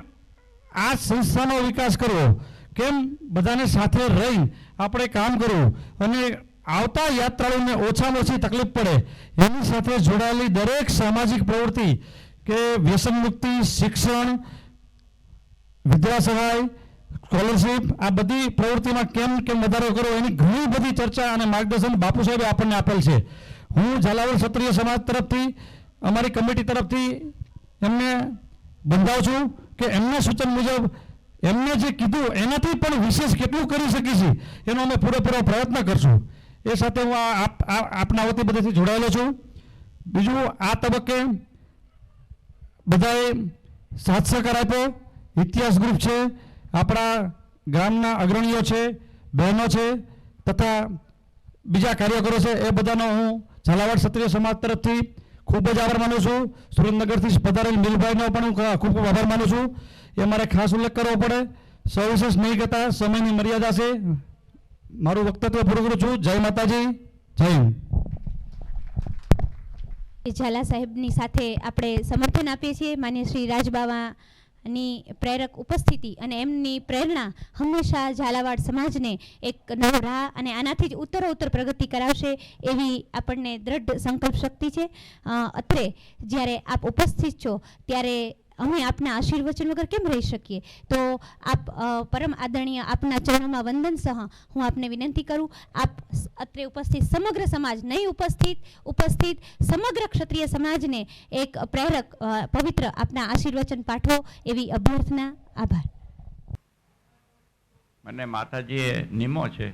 આ સંસ્થાનો વિકાસ કરવો, કેમ બધાને સાથે રહીને આપણે કામ કરવું અને આવતા યાત્રાળુઓને ઓછામાં ઓછી તકલીફ પડે એની સાથે જોડાયેલી દરેક સામાજિક પ્રવૃત્તિ કે વ્યસન મુક્તિ, શિક્ષણ, વિધવા સહાય, સ્કોલરશીપ, આ બધી પ્રવૃત્તિમાં કેમ વધારો કરવો એની ઘણી બધી ચર્ચા અને માર્ગદર્શન બાપુ સાહેબે આપણને આપેલ છે. હું ઝાલાવાડ ક્ષત્રિય સમાજ તરફથી, અમારી કમિટી તરફથી એમને બંધાવું છું કે એમના સૂચન મુજબ એમને જે કીધું એનાથી પણ વિશેષ કેટલું કરી શકીશું એનો અમે પૂરેપૂરો પ્રયત્ન કરશું. એ સાથે હું આપના વતી બધાથી જોડાયેલો છું. બીજું, આ તબક્કે બધાએ સાથ સહકાર આપ્યો. ઇતિહાસ ગ્રુપ છે, આપણા ગામના અગ્રણીઓ છે, બહેનો છે તથા બીજા કાર્યકરો છે, એ બધાનો હું ઝાલાવાડ ક્ષત્રિય સમાજ તરફથી ખૂબ જ આભાર માનું છું. સુરેન્દ્રનગરથી પધારેલ મિલભાઈનો પણ હું ખૂબ ખૂબ આભાર માનું છું. એ મારે ખાસ ઉલ્લેખ કરવો પડે. સવિશેષ નહીં કહેતા, સમયની મર્યાદા છે. મારું વક્તવ્ય પૂરું કરું છું. જય માતાજી, જય હિન્દ. ઝાલા સાહેબની સાથે આપણે સમર્થન આપીએ છીએ. માન્ય શ્રી રાજબાવાની પ્રેરક ઉપસ્થિતિ અને એમની પ્રેરણા હંમેશા ઝાલાવાડ સમાજને એક નવો રાહ અને આનાથી જ ઉત્તરોત્તર પ્રગતિ કરાવશે એવી આપણને દ્રઢ સંકલ્પ શક્તિ છે. અત્રે જ્યારે આપ ઉપસ્થિત છો ત્યારે અમે આપના આશીર્વચન વગર કેમ રહી શકીએ? તો આપ પરમ આદરણીય આપના ચરણોમાં વંદન સહ હું આપને વિનંતી કરું, આપ અત્રે ઉપસ્થિત સમગ્ર સમાજ, નહીં ઉપસ્થિત સમગ્ર ક્ષત્રિય સમાજને એક પ્રેરક પવિત્ર આપના આશીર્વચન પાઠવો એવી અભ્યર્થના. આભાર. મને માતાજીએ નિમો છે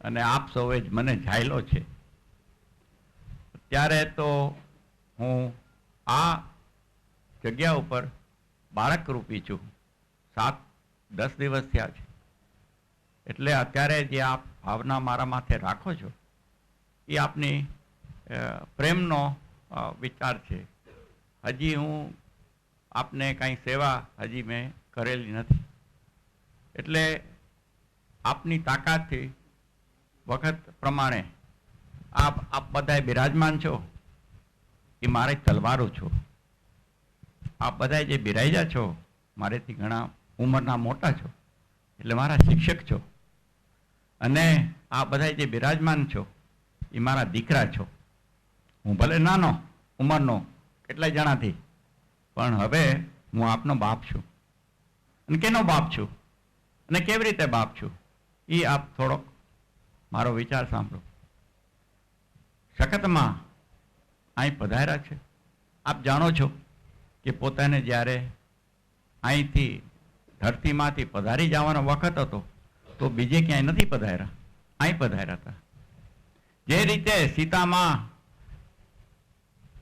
અને આપ સૌએ જ મને ઝાયલો છે. ત્યારે તો હું આ જગ્યા ઉપર બાળક રૂપી છું. 7-10 દિવસ થયા છે. એટલે અત્યારે જે આપ ભાવના મારા માથે રાખો છો એ આપની પ્રેમનો વિચાર છે. હજી હું આપને કાંઈ સેવા હજી મેં કરેલી નથી. એટલે આપની તાકાતથી વખત પ્રમાણે આપ બધાય બિરાજમાન છો એ મારે તલવારો છો. આપ બધા જે બિરાજ્યા છો મારેથી ઘણા ઉંમરના મોટા છો એટલે મારા શિક્ષક છો. અને આ બધા જે બિરાજમાન છો એ મારા દીકરા છો. હું ભલે નાનો ઉંમરનો કેટલાય જણાથી, પણ હવે હું આપનો બાપ છું. અને કેનો બાપ છું અને કેવી રીતે બાપ છું એ આપ થોડોક મારો વિચાર સાંભળો. સખતમાં અહીં પધાર્યા છે. આપ જાણો છો કે પોતાને જ્યારે અહીંથી ધરતીમાંથી પધારી જવાનો વખત હતો તો બીજે ક્યાંય નથી પધાર્યા, અહીં પધાર્યા હતા. જે રીતે સીતામાં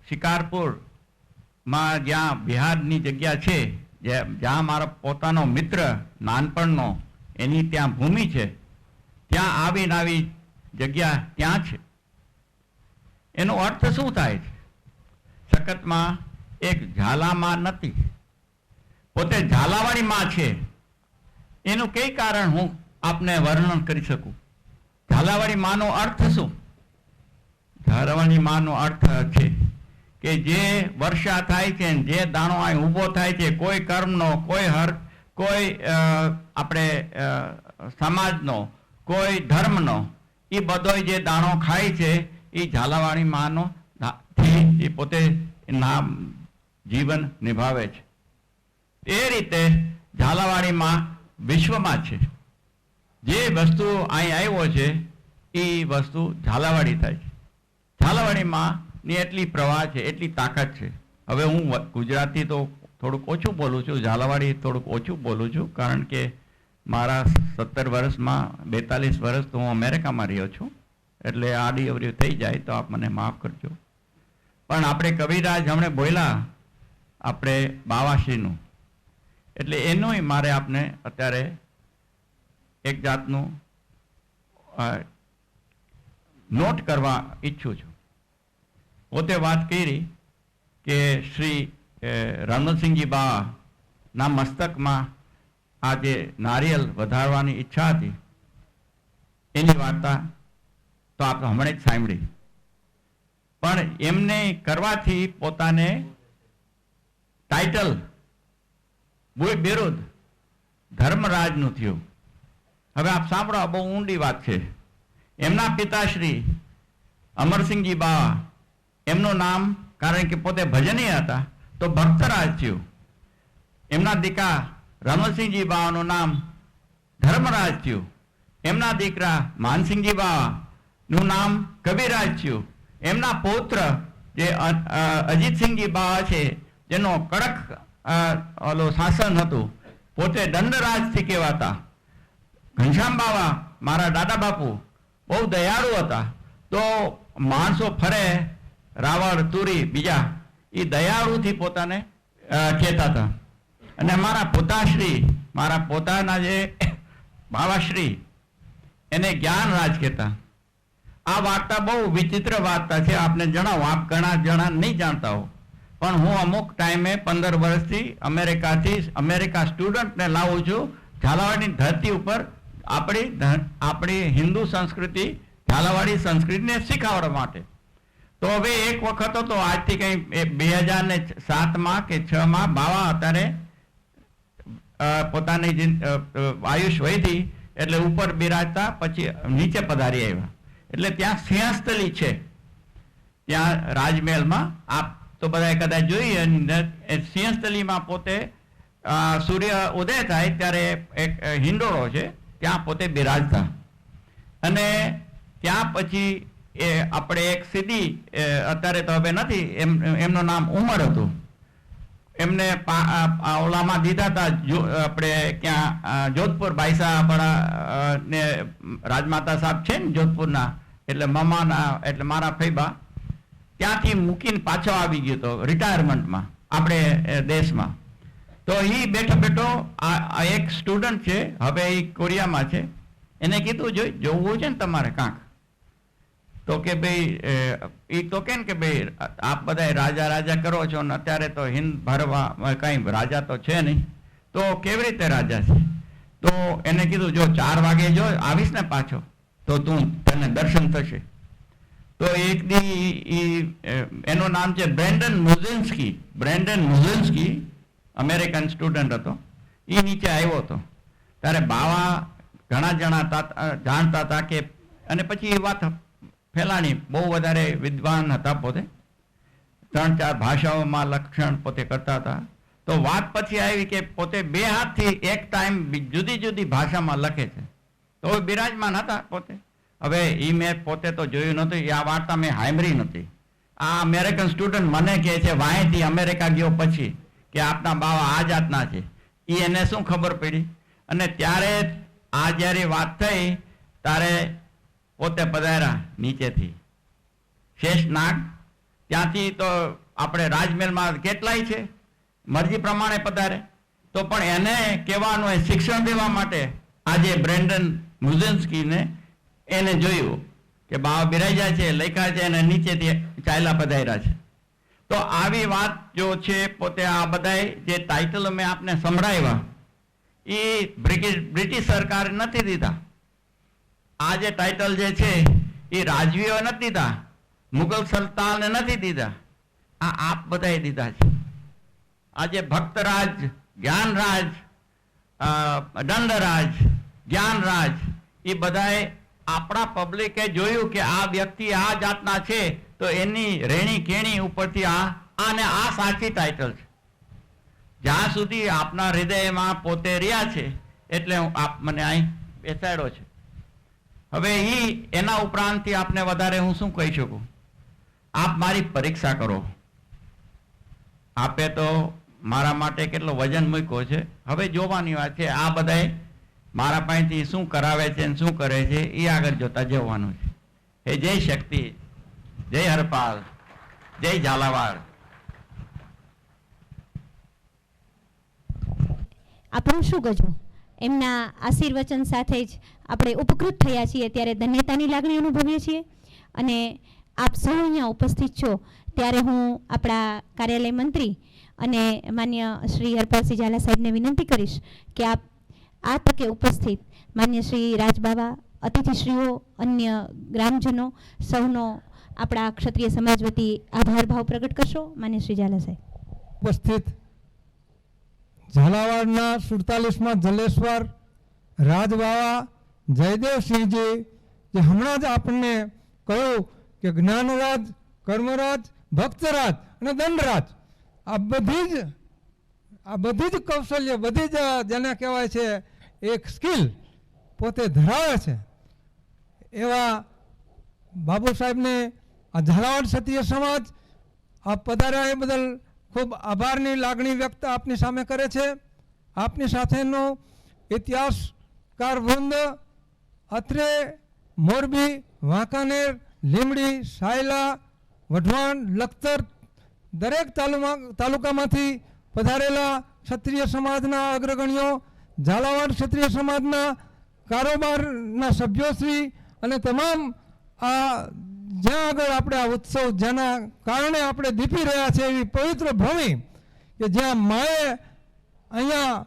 શિકારપુરમાં જ્યાં બિહારની જગ્યા છે, જ્યાં મારો પોતાનો મિત્ર નાનપણનો એની ત્યાં ભૂમિ છે, ત્યાં આવી જગ્યા ત્યાં છે. એનો અર્થ શું થાય છે? સખતમાં એક ઝાલામાં નથી પોતે ઝાલાવાડી માં છે, એનું કઈ કારણ હું આપને વર્ણન કરી શકું? ઝાલાવાડી માનો અર્થ શું? ઝાલાવાડી માનો અર્થ છે કે જે વર્ષા થાય છે, જે દાણો અહીં ઊભો થાય છે, કોઈ કર્મનો, કોઈ આપણે સમાજનો, કોઈ ધર્મનો, એ બધો જે દાણો ખાય છે એ ઝાલાવાડી માનો એ પોતે નામ જીવન નિભાવે છે. એ રીતે ઝાલાવાડીમાં વિશ્વમાં છે. જે વસ્તુ અહીં આવ્યો છે એ વસ્તુ ઝાલાવાડી થાય છે. ઝાલાવાડીમાં ની એટલી પ્રવાહ છે, એટલી તાકાત છે. હવે હું ગુજરાતી તો થોડુંક ઓછું બોલું છું, ઝાલાવાડી થોડુંક ઓછું બોલું છું, કારણ કે મારા 17 વર્ષમાં 42 વર્ષ તો હું અમેરિકામાં રહ્યો છું, એટલે આડી અવરી થઈ જાય તો આપ મને માફ કરજો. પણ આપણે કવિરાજ હમણે બોલ્યા આપણે બાવાશ્રીનું, એટલે એનું મારે આપને અત્યારે એક જાતનું નોટ કરવા ઈચ્છું છું. પોતે વાત કરી કે શ્રી રણજીતસિંહજી બાના મસ્તકમાં આ જે નારિયેલ વધારવાની ઈચ્છા હતી એની વાર્તા તો આપણે હમણાં જ સાંભળી. પણ એમને કરવાથી પોતાને ટાઇટલ બિરુદ ધર્મરાજનું થયું. હવે આપ સાંભળો, બહુ ઊંડી વાત છે. એમના પિતાશ્રી અમરસિંહજી બા, એમનું નામ કારણ કે પોતે ભજનીય હતા તો ભક્તરાજ થયું. એમના દીકરા રમણસિંહજી બાનું નામ ધર્મરાજ થયું. એમના દીકરા માનસિંહજી બાનું નામ કવિરાજ થયું. એમના પૌત્ર જે અજીતસિંહજી બા છે, જેનો કડક શાસન હતું, પોતે દંડરાજથી કહેવાતા. ઘનશ્યામ બાવા મારા દાદા બાપુ બહુ દયાળુ હતા, તો માણસો ફરે રાવણ તુરી બીજા એ દયાળુથી પોતાને કહેતા હતા. અને મારા પોતાશ્રી, મારા પોતાના જે બાવાશ્રી, એને જ્ઞાનરાજ કહેતા. આ વાર્તા બહુ વિચિત્ર વાર્તા છે, આપને જણાવો. આપ ઘણા જણા નહીં જાણતા હો, પણ હું અમુક ટાઈમે 15 વર્ષથી અમેરિકા સ્ટુડન્ટને લાવું છું ઝાલાવાડીની ધરતી ઉપર આપણી હિન્દુ સંસ્કૃતિ, ઝાલાવાડી સંસ્કૃતિને શીખવાડવા માટે. તો હવે એક વખત હતો, આજથી કંઈ 2007માં કે 6માં બાવા અત્યારે પોતાની આયુષ વૈધી એટલે ઉપર બિરાજતા, પછી નીચે પધારી આવ્યા. એટલે ત્યાં સિંહસ્થલી છે, ત્યાં રાજમહેલમાં. આપ તો બધા કદાચ જોઈએ, સિંહસ્થલીમાં પોતે સૂર્ય ઉદય થાય ત્યારે એક હિંડોળો છે, ત્યાં પોતે બિરાજતા. અને ત્યાં પછી આપણે એક સીધી, અત્યારે તો હવે નથી, એમનું નામ ઉમર હતું. એમને ઓલામાં દીધા હતા આપણે ક્યાં જોધપુર, બાઈસા ને રાજમાતા સાહેબ છે ને જોધપુરના, એટલે મમાના, એટલે મારા ફૈબા, ત્યાંથી મૂકીને પાછો આવી ગયો હતો રિટાયરમેન્ટમાં આપણે દેશમાં. તો એ બેઠો એક સ્ટુડન્ટ છે, હવે એ કોરિયામાં છે. એને કીધું જોવું છે ને તમારે કાંક, તો કે ભાઈ એ તો કે ભાઈ આપ બધા રાજા કરો છો ને અત્યારે તો હિન્દ ભરવા કંઈ રાજા તો છે નહીં, તો કેવી રીતે રાજા છે? તો એને કીધું જો 4 વાગે જો આવીશ ને પાછો તો તને દર્શન થશે. તો એક દી એનું નામ છે બ્રેન્ડન મુઝિન્સ્કી, અમેરિકન સ્ટુડન્ટ હતો. એ નીચે આવ્યો હતો ત્યારે બાવા ઘણા જણા જાણતા હતા કે, અને પછી એ વાત ફેલાણી. બહુ વધારે વિદ્વાન હતા, પોતે 3-4 ભાષાઓમાં લક્ષણ પોતે કરતા હતા. તો વાત પછી આવી કે પોતે 2 હાથથી એક ટાઈમ જુદી જુદી ભાષામાં લખે છે. તો બિરાજમાન હતા પોતે. હવે એ મેં પોતે તો જોયું નહોતું, આ વાર્તા મેં સાંભળી નથી. આ અમેરિકન સ્ટુડન્ટ મને કહે છે વાંયથી અમેરિકા ગયો પછી કે આપના બાવા આ જાતના છે. એને શું ખબર પડી? અને ત્યારે આ જ્યારે વાત થઈ ત્યારે પોતે પધાર્યા નીચેથી શેષનાગ. ત્યાંથી તો આપણે રાજમહેલમાં કેટલાય છે, મરજી પ્રમાણે પધારે. તો પણ એને કહેવાનું, એ શિક્ષણ દેવા માટે આજે બ્રેન્ડન મુઝિન્સ્કીને એને જોયું કે બાવા બિરાજ્યા છે, લખ્યા છે, અને નીચેથી ચાલ્યા પધાર્યા છે. તો આવી વાત જો છે પોતે આ બધાય જે ટાઇટલ મેં આપને સંભળાવ્યા એ બ્રિટિશ સરકારે નથી દીધા. આ જે ટાઇટલ જે છે એ રાજવીઓ નથી દીધા, મુગલ સલ્તાને નથી દીધા, આ આપ બધાએ દીધા છે. આજે ભક્તરાજ, જ્ઞાનરાજ, દંડરાજ, જ્ઞાનરાજ એ બધાએ આપણા પબ્લિકે જોયું કે આ વ્યક્તિ આ જાતના છે તો એની રેણી કેણી ઉપરથી આને આ સાચી ટાઇટલ છે. જ્યાં સુધી આપના હૃદયમાં પોતે રહ્યા છે એટલે આપ મને અહીં બેસાડ્યો છે. હવે એના ઉપરાંતથી આપને વધારે હું શું કહી શકું? આપ મારી પરીક્ષા કરો. આપે તો મારા માટે કેટલો વજન મૂક્યો છે. હવે જોવાની વાત છે. આ બધાએ મારા પાસેથી શું કરાવે છે અને શું કરે છે એ આગળ જોતા જવાનું છે. હે જય શક્તિ, જય હરપાલ, જય ઝાલાવાડ. આપણું શું ગજવું, એમના આશીર્વચન સાથે જ આપણે ઉપકૃત થયા છીએ ત્યારે ધન્યતાની લાગણી અનુભવીએ છીએ. અને આપ સૌ અહીંયા ઉપસ્થિત છો ત્યારે હું આપણા કાર્યાલય મંત્રી અને માન્ય શ્રી હરપાલસિંહ ઝાલા સાહેબને વિનંતી કરીશ કે આપ આ તકે ઉપસ્થિત માન્ય શ્રી રાજબાવા, અતિથિશ્રીઓ, અન્ય ગ્રામજનો સૌનો આપણા ક્ષત્રિય સમાજ વતી આભાર ભાવ પ્રગટ કરશો. માન્ય શ્રી ઝાલા સાહેબ. ઉપસ્થિત ઝાલાવાડના 47માં જલેશ્વર રાજબાવા જયદેવસિંહજી જે હમણાં જ આપણને કહ્યું કે જ્ઞાનરાજ, કર્મરાજ, ભક્તરાજ અને દંડરાજ આ બધી જ કૌશલ્ય, બધી જ જેને કહેવાય છે એક સ્કિલ પોતે ધરાવે છે એવા બાબુ સાહેબને આ ઝાલાવાડ ક્ષત્રિય સમાજ આ પધાર્યા એ બદલ ખૂબ આભારની લાગણી વ્યક્ત આપની સામે કરે છે. આપની સાથેનો ઇતિહાસકાર વૃંદ અત્રે, મોરબી, વાંકાનેર, લીમડી, સાયલા, વઢવાણ, લખતર દરેક તાલુકામાંથી પધારેલા ક્ષત્રિય સમાજના અગ્રગણ્યો, ઝાલાવાડ ક્ષત્રિય સમાજના કારોબારના સભ્યોશ્રી અને તમામ આ જ્યાં આગળ આપણે આ ઉત્સવ જેના કારણે આપણે દીપી રહ્યા છે એવી પવિત્ર ભૂમિ કે જ્યાં માએ અહીંયા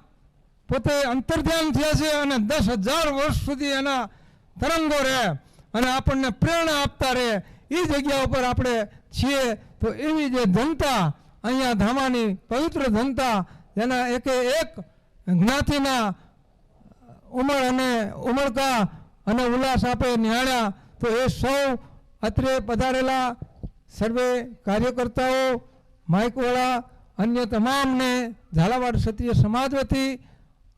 પોતે અંતર્ધ્યાન થયા છે અને 10,000 વર્ષ સુધી એના તરંગો રહે અને આપણને પ્રેરણા આપતા રહે એ જગ્યા ઉપર આપણે છીએ. તો એવી જે જનતા અહીંયા ધામાની પવિત્ર જનતા જેના એકે એક જ્ઞાતિના ઉમળ અને ઉમળકા અને ઉલ્લાસ આપે નિહાળ્યા, તો એ સૌ અત્રે પધારેલા સર્વે કાર્યકર્તાઓ, માઇકવાળા, અન્ય તમામને ઝાલાવાડ ક્ષત્રિય સમાજ વતી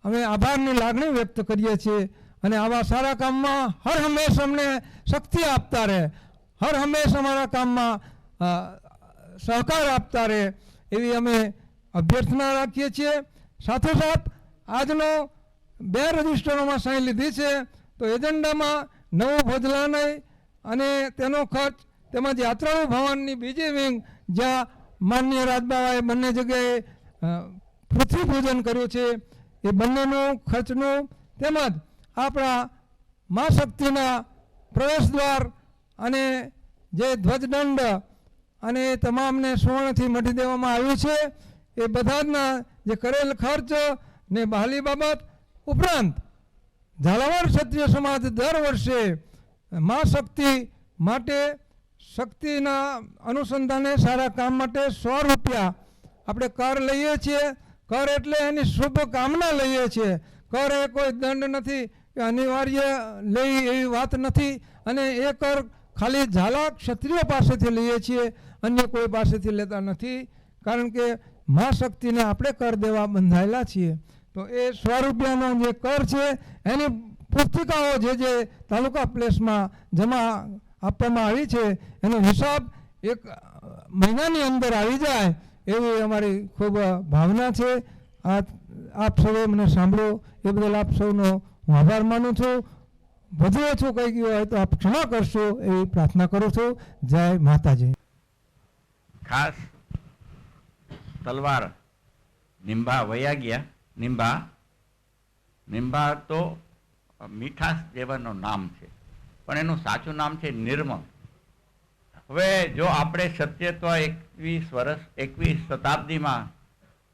અમે આભારની લાગણી વ્યક્ત કરીએ છીએ. અને આવા સારા કામમાં હર હંમેશ અમને શક્તિ આપતા રહે, હર હંમેશ અમારા કામમાં સહકાર આપતા રહે એવી અમે અભ્યર્થના રાખીએ છીએ. સાથોસાથ આજનો 2 રજિસ્ટરોમાં સહી લીધી છે તો એજન્ડામાં નવું ભોજનાલય અને તેનો ખર્ચ તેમજ યાત્રાળુ ભવનની બીજી વિંગ જ્યાં માન્ય રાજબાવાએ બંને જગ્યાએ પૃથ્વી પૂજન કર્યું છે એ બંનેનો ખર્ચનું તેમજ આપણા મા શક્તિના પ્રવેશદ્વાર અને જે ધ્વજદંડ અને તમામને સુવર્ણથી મઢી દેવામાં આવ્યું છે એ બધાના જે કરેલ ખર્ચ ને બહાલી બાબત ઉપરાંત ઝાલાવાડ ક્ષત્રિય સમાજ દર વર્ષે મા શક્તિ માટે શક્તિના અનુસંધાને સારા કામ માટે 100 રૂપિયા આપણે કર લઈએ છીએ. કર એટલે એની શુભ કામના લઈએ છીએ. કર એ કોઈ દંડ નથી કે અનિવાર્ય લઈ એવી વાત નથી. અને એ કર ખાલી ઝાલા ક્ષત્રિય પાસેથી લઈએ છીએ, અન્ય કોઈ પાસેથી લેતા નથી. કારણ કે મા શક્તિને આપણે કર દેવા બંધાયેલા છીએ. તો એ 100 રૂપિયાનો જે કર છે એની પુસ્તિકાઓ જે તાલુકા પ્લેસમાં જમા આપવામાં આવી છે એનો હિસાબ 1 મહિનાની અંદર આવી જાય એવી અમારી ખૂબ ભાવના છે. આપ સૌએ મને સાંભળ્યો એ બદલ આપ સૌનો હું આભાર માનું છું. વધુ ઓછું કહી ગયું હોય તો આપ ક્ષમા કરશો એવી પ્રાર્થના કરું છું. જય માતાજી. ખાસ તલવાર નિંબા વયા ગયા. નિંબા તો મીઠાશ જેવાનું નામ છે, પણ એનું સાચું નામ છે નિર્મળ. હવે જો આપણે સત્યત્વ 21 શતાબ્દીમાં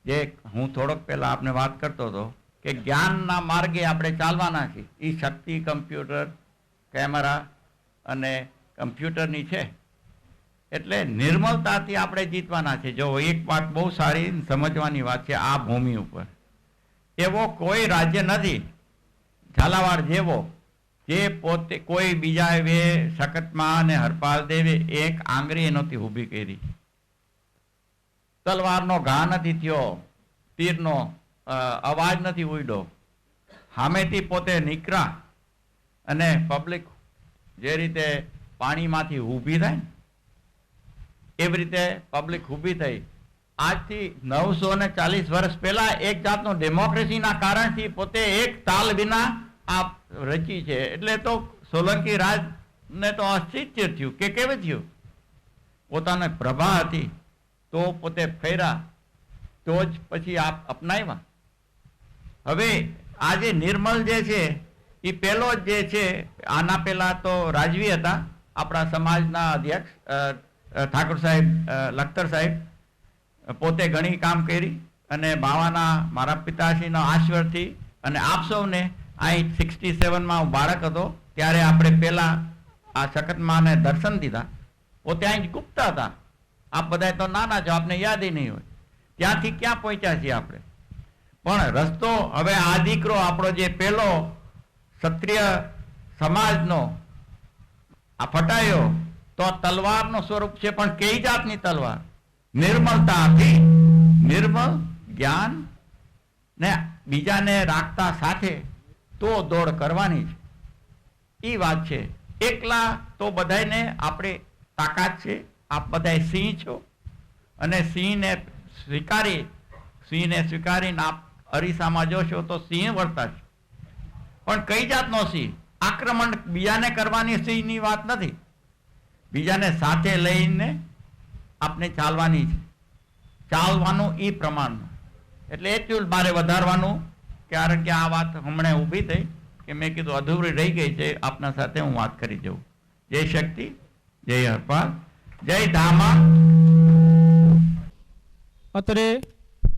જે હું થોડોક પહેલાં આપને વાત કરતો હતો કે જ્ઞાનના માર્ગે આપણે ચાલવાના છીએ, એ શક્તિ કમ્પ્યુટર, કેમેરા અને કમ્પ્યુટરની છે. એટલે નિર્મલતાથી આપણે જીતવાના છે. જો એક વાત બહુ સારી સમજવાની વાત છે, આ ભૂમિ ઉપર એવો કોઈ રાજ્ય નથી ઝાલાવાડ જેવો જે પોતે કોઈ બીજા વે શકતમાં અને હરપાલ દેવે એક આંગળી નહોતી ઊભી કરી. તલવારનો ઘા નથી થયો, તીરનો અવાજ નથી ઉડ્યો, સામેથી પોતે નીકળ્યા અને પબ્લિક જે રીતે પાણીમાંથી ઊભી થાય ને એવી રીતે પબ્લિક ઊભી થઈ. આજથી 940 વર્ષ પહેલા એક જાતનો ડેમોક્રેસીના કારણથી પોતે એક તાલ વિના આ રચી છે. એટલે તો સોલંકી રાજને તો આશ્ચર્ય થયું કે કેવું થયું, પોતાને પ્રભા હતી તો પોતે ફેર્યા તો જ પછી આપ અપનાવ્યા. હવે આજે નિર્મલ જે છે એ પહેલો જ જે છે, આના પહેલા તો રાજવી હતા આપણા સમાજના અધ્યક્ષ ઠાકોર સાહેબ, લખતર સાહેબ, પોતે ઘણી કામ કરી અને બાવાના મારા પિતાશ્રીના આશીર્વાદથી અને આપ સૌને અહીં 67માં હું બાળક હતો ત્યારે આપણે પહેલાં આ શકતમાને દર્શન દીધા. પોતે અહીં ગુપ્ત હતા, આપ બધા તો નાના છો, આપને યાદ નહીં હોય. ત્યાંથી ક્યાં પહોંચ્યા છીએ આપણે. પણ રસ્તો હવે આ દીકરો આપણો જે પહેલો ક્ષત્રિય સમાજનો આ ફટાયો તો તલવારનો સ્વરૂપ છે, પણ કઈ જાતની તલવાર? નિર્મલતાથી, નિર્મળ જ્ઞાન ને બીજાને રાખતા સાથે તો દોડ કરવાની છે. એ વાત છે. એકલા તો બધાને આપણે તાકાત છે, આપ બધા સિંહ છો અને સિંહને સ્વીકારીને આપ અરીસામાં જોશો તો સિંહ વર્તા છે. પણ કઈ જાતનો સિંહ? આક્રમણ બીજાને કરવાની સિંહની વાત નથી, બીજાને સાથે લઈને આપણે ચાલવાની છે. ચાલવાનું એ પ્રમાણનું. એટલે એટલું મારે વધારવાનું, કારણ કે આ વાત હમણાં ઊભી થઈ કે મેં કીધું અધૂરી રહી ગઈ છે, આપના સાથે હું વાત કરી જઉં. જય શક્તિ, જય હરપાલ, જય ધામા. અત્રે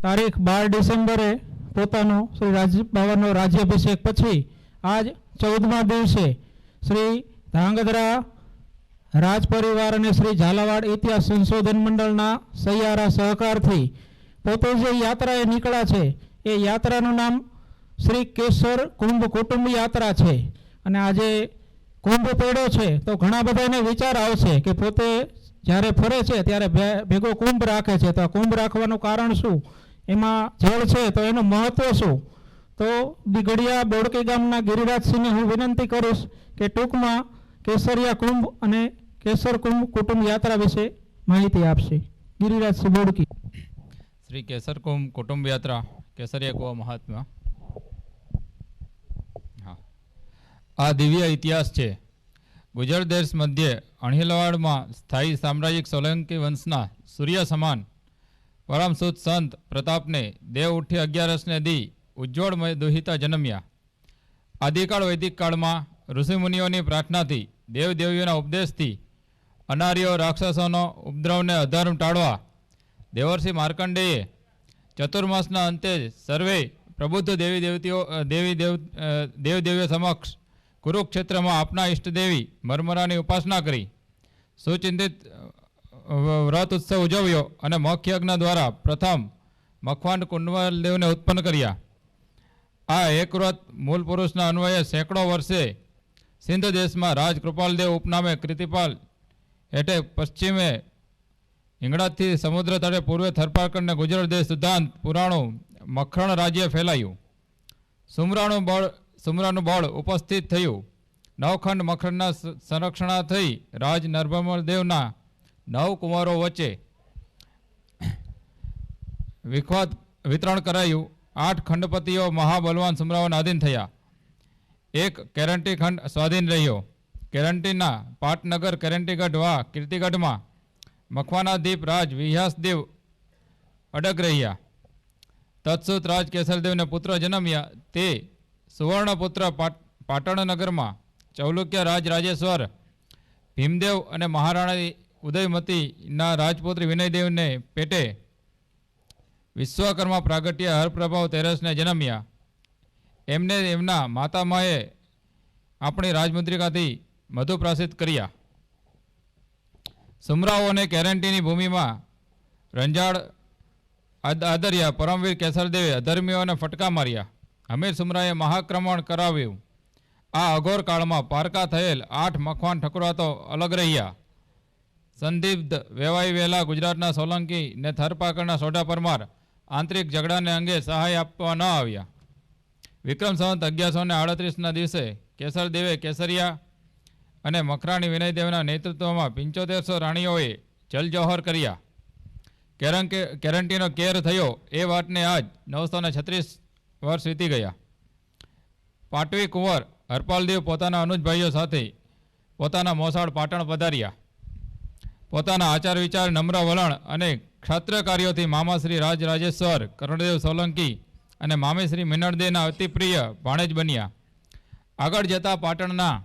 તારીખ 12 ડિસેમ્બરે પોતાનો શ્રી બાવાનો રાજ્યાભિષેક પછી આજ 14મા દિવસે શ્રી ધાંગધ્રા રાજ પરિવાર અને શ્રી ઝાલાવાડ ઇતિહાસ સંશોધન મંડળના સહિયારા સહકારથી પોતે જે યાત્રાએ નીકળ્યા છે એ યાત્રાનું નામ શ્રી કેસર કુંભ કુટુંબ યાત્રા છે. અને આજે કુંભ પડ્યો છે તો ઘણા બધાને વિચાર આવશે કે પોતે જ્યારે ફરે છે ત્યારે ભેગો કુંભ રાખે છે, તો આ કુંભ રાખવાનું કારણ શું, એમાં જળ છે તો એનું મહત્વ શું? તો દીગડિયા બોડકી ગામના ગિરિરાજસિંહને હું વિનંતી કરીશ કે ટૂંકમાં કેસરિયા કુંભ અને કેસર કુંભ કુટુંબ યાત્રા વિશે માહિતી આપશે. ગિરિરાજસિંહ બોડકી. શ્રી કેસર કુંભ કુટુંબ યાત્રા કેસરિયા કુવા મહાત્મા. હા, આ દિવ્ય ઇતિહાસ છે. ગુજરાત દેશ મધ્યે અણહિલવાડમાં સ્થાયી સામ્રાજિક સોલંકી વંશના સૂર્ય સમાન પરમ સુત સંત પ્રતાપને દેવ ઉઠી 11ને દી ઉજ્જવળમય દુહિતા જન્મ્યા. આદિકાળ વૈદિક કાળમાં ઋષિમુનિઓની પ્રાર્થનાથી દેવદેવીઓના ઉપદેશથી અનાર્યો રાક્ષસોનો ઉપદ્રવને અધર્મ ટાળવા દેવર્ષિ માર્કંડેયે ચતુર્માસના અંતે સર્વે પ્રબુદ્ધ દેવદેવીઓ સમક્ષ કુરુક્ષેત્રમાં આપના ઈષ્ટદેવી મરમરાની ઉપાસના કરી સુચિંતિત વ્રત ઉત્સવ ઉજવ્યો અને મોક્ષયજ્ઞ દ્વારા પ્રથમ મખવાંડ કુંડવલદેવને ઉત્પન્ન કર્યા. આ એક વ્રત મૂળ પુરુષના અન્વયે સેંકડો વર્ષે સિંધ દેશમાં રાજ કૃપાલદેવ ઉપનામે કૃતિપાલ હેઠે પશ્ચિમે હિંગળાજથી સમુદ્ર તળે પૂર્વે થરપારકરને ગુજરાત દેશ સિદ્ધાંત પુરાણું મખણ રાજ્ય ફેલાયું. સુમરાનું બળ ઉપસ્થિત થયું. નવખંડ મખણના સંરક્ષણા થઈ રાજ નરભમદેવના 9 કુંવરો વચ્ચે વિતરણ કરાયું. 8 ખંડપતિઓ મહાબલવાન સુમરાઓના આધીન થયા. એક કેરંટી ખંડ સ્વાધીન રહ્યો. કેરંટીના પાટનગર કેરંટીગઢ વા કીર્તિગઢમાં મખવાનાદીપ રાજ વિહાસદેવ અડગ રહ્યા. તત્સુત રાજ કેસરદેવને પુત્ર જન્મ્યા. તે સુવર્ણપુત્ર પાટણનગરમાં ચૌલુક્ય રાજેશ્વર ભીમદેવ અને મહારાણી ઉદયમતીના રાજપુત્રી વિનયદેવને પેટે વિશ્વકર્મા પ્રાગટ્ય હરપ્રભાવ તેરસને જન્મ્યા. એમને એમના માતામાએ આપણી રાજમુદ્રિકાથી મધુપ્રાસિત કર્યા. સુમરાઓ અને કેરંટીની ભૂમિમાં રંજાડ આદર્યા પરમવીર કેસરદેવે અધર્મીઓને ફટકા માર્યા. હમીર સુમરાએ મહાક્રમણ કરાવ્યું. આ અઘોર કાળમાં પારકા થયેલ 8 મખવાન ઠકરાતો અલગ રહ્યા. સંદિગ્ધ વેવાઈ વહેલા ગુજરાતના સોલંકી ને થરપાકડના સોઢા પરમાર આંતરિક ઝઘડાને અંગે સહાય આપવા ન આવ્યા. વિક્રમ સંવત 1138ના દિવસે કેસરદેવે કેસરિયા અને મખરાણી વિનયદેવના નેતૃત્વમાં 7500 રાણીઓએ જલજોહર કર્યા. કેરંટીનો કેર થયો એ વાતને આજ 936 વર્ષ વીતી ગયા. પાટવી કુંવર હરપાલદેવ પોતાના અનુજભાઈઓ સાથે પોતાના મોસાળ પાટણ પધાર્યા. પોતાના આચાર વિચાર, નમ્ર વલણ અને ક્ષાત્ર કાર્યોથી મામા શ્રી રાજરાજેશ્વર કર્ણદેવ સોલંકી અને મામી શ્રી મિનળદેવના અતિપ્રિય ભાણેજ બન્યા. આગળ જતા પાટણના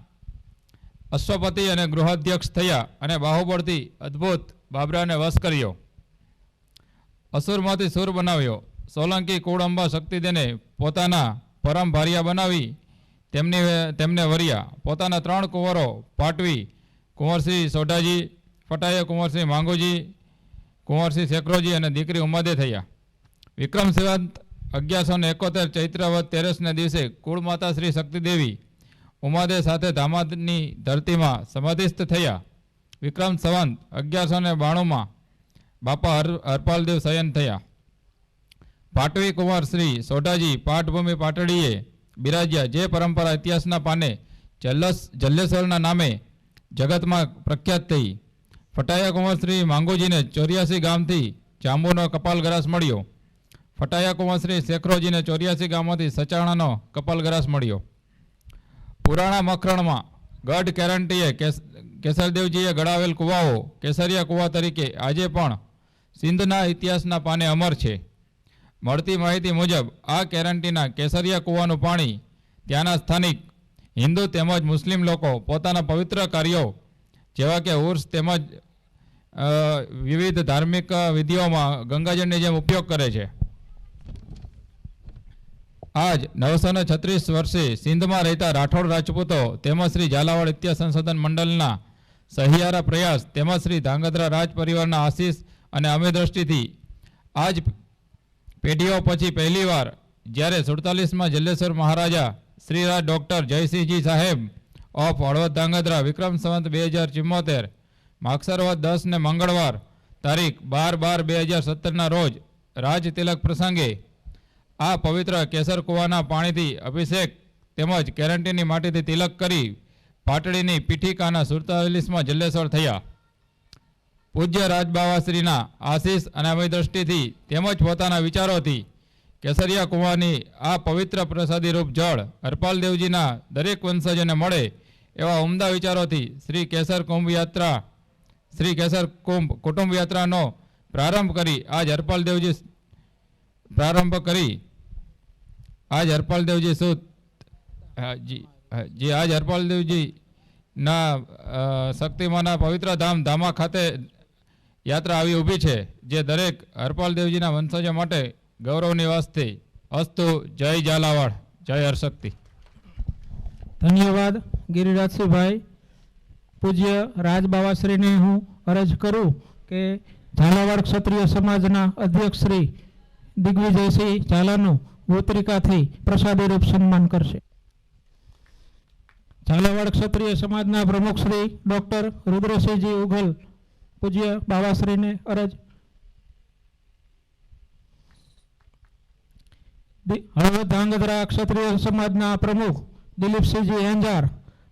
અશ્વપતિ અને ગૃહાધ્યક્ષ થયા અને બાહુબળથી અદ્ભુત બાબરાને વશ કર્યો. અસુરમાંથી સુર બનાવ્યો. સોલંકી કુળઅંબા શક્તિદેને પોતાના પરમ ભાર્યા બનાવી તેમને વર્યા. પોતાના 3 કુંવરો પાટવી, કુંવરશ્રી સોઢાજી, ફટાયા કુંવરશ્રી માંગુજી, કુંવરશ્રી શેખરોજી અને દીકરી ઉમાદે થયા. વિક્રમ સંવત 1171 ચૈત્રવદ તેરસને દિવસે કુળમાતા શ્રી શક્તિદેવી ઉમાદે સાથે દામાદની ધરતીમાં સમાધિસ્થ થયા. વિક્રમ સંવત 1192માં બાપા હરપાલદેવ શયન થયા. પાટવી કુંવર શ્રી સોઢાજી પાઠભૂમિ પાટડીએ બિરાજ્યા, જે પરંપરા ઇતિહાસના પાને જલ્લેશ્વરના નામે જગતમાં પ્રખ્યાત થઈ. ફટાયા કુંવર શ્રી માંગુજીને 84 ગામથી જાંબુનો કપાલગરાસ મળ્યો. ફટાયા કુંવર શ્રી શેખરોજીને 84 ગામોથી સચાણાનો કપાલગરાસ મળ્યો. પુરાણા મખરણમાં ગઢ કેરંટીએ કેસરદેવજીએ ગળાવેલ કુવાઓ કેસરિયા કુવા તરીકે આજે પણ સિંધના ઇતિહાસના પાને અમર છે. મળતી માહિતી મુજબ આ કેરંટીના કેસરિયા કુવાનું પાણી ત્યાંના સ્થાનિક હિન્દુ તેમજ મુસ્લિમ લોકો પોતાના પવિત્ર કાર્યો જેવા કે ઉર્સ તેમજ વિવિધ ધાર્મિક વિધિઓમાં ગંગાજળની જેમ ઉપયોગ કરે છે. આજ 936 વર્ષે સિંધમાં રહેતા રાઠોડ રાજપૂતો તેમજ શ્રી ઝાલાવાડ ઇતિહાસ સંશોધન મંડળના સહિયારા પ્રયાસ તેમજ શ્રી ધાંગધ્રા રાજ પરિવારના આશીષ અને અમે દ્રષ્ટિથી આજ પેઢીઓ પછી પહેલીવાર જ્યારે 47માં જલ્લેશ્વર મહારાજા શ્રીરાજ ડૉક્ટર જયસિંહજી સાહેબ ઓફ હળવદ ધાંગધ્રા વિક્રમ સંવત 2074 માગસરવદ 10 ને મંગળવાર તારીખ 12/12/2017ના રોજ રાજ તિલક પ્રસંગે આ પવિત્ર કેસર કુવાના પાણીથી અભિષેક તેમજ કેરંટીની માટીથી તિલક કરી પાટડીની પીઠિકાના 47માં જલ્લેશ્વર થયા. પૂજ્ય રાજબાવાશ્રીના આશીષ અને અમય દ્રષ્ટિથી તેમજ પોતાના વિચારોથી કેસરિયા કુવાની આ પવિત્ર પ્રસાદી રૂપ જળ હરપાલદેવજીના દરેક વંશજોને મળે એવા ઉમદા વિચારોથી શ્રી કેસર કુટુંબ યાત્રાનો પ્રારંભ કરી આજ હરપાલદેવજી સુત આજ હરપાલદેવજીના શક્તિમાના પવિત્ર ધામ ધામા ખાતે યાત્રા આવી ઊભી છે, જે દરેક હરપાલદેવજીના વંશજો માટે ગૌરવની વાસ્તે. અસ્તુ. જય ઝાલાવાડ, જય હરશક્તિ. ધન્યવાદ ગિરિરાજસિંહભાઈ. પૂજ્ય રાજબાવાશ્રીને હું અરજ કરું કે ઝાલાવાડ ક્ષત્રિય સમાજના અધ્યક્ષ શ્રી દિગ્વિજયસિંહ ઝાલાનું ગોત્રિકાથી પ્રસાદી રૂપ સન્માન કરશે. ઝાલાવાડ ક્ષત્રિય સમાજના પ્રમુખ શ્રી ડૉક્ટર રુદ્રસિંહજી ઉઘલ પૂજ્ય બાવાશ્રીને અરજ. હળવદ ધાંગધ્રા ક્ષત્રિય સમાજના પ્રમુખ દિલીપસિંહજી એંજાર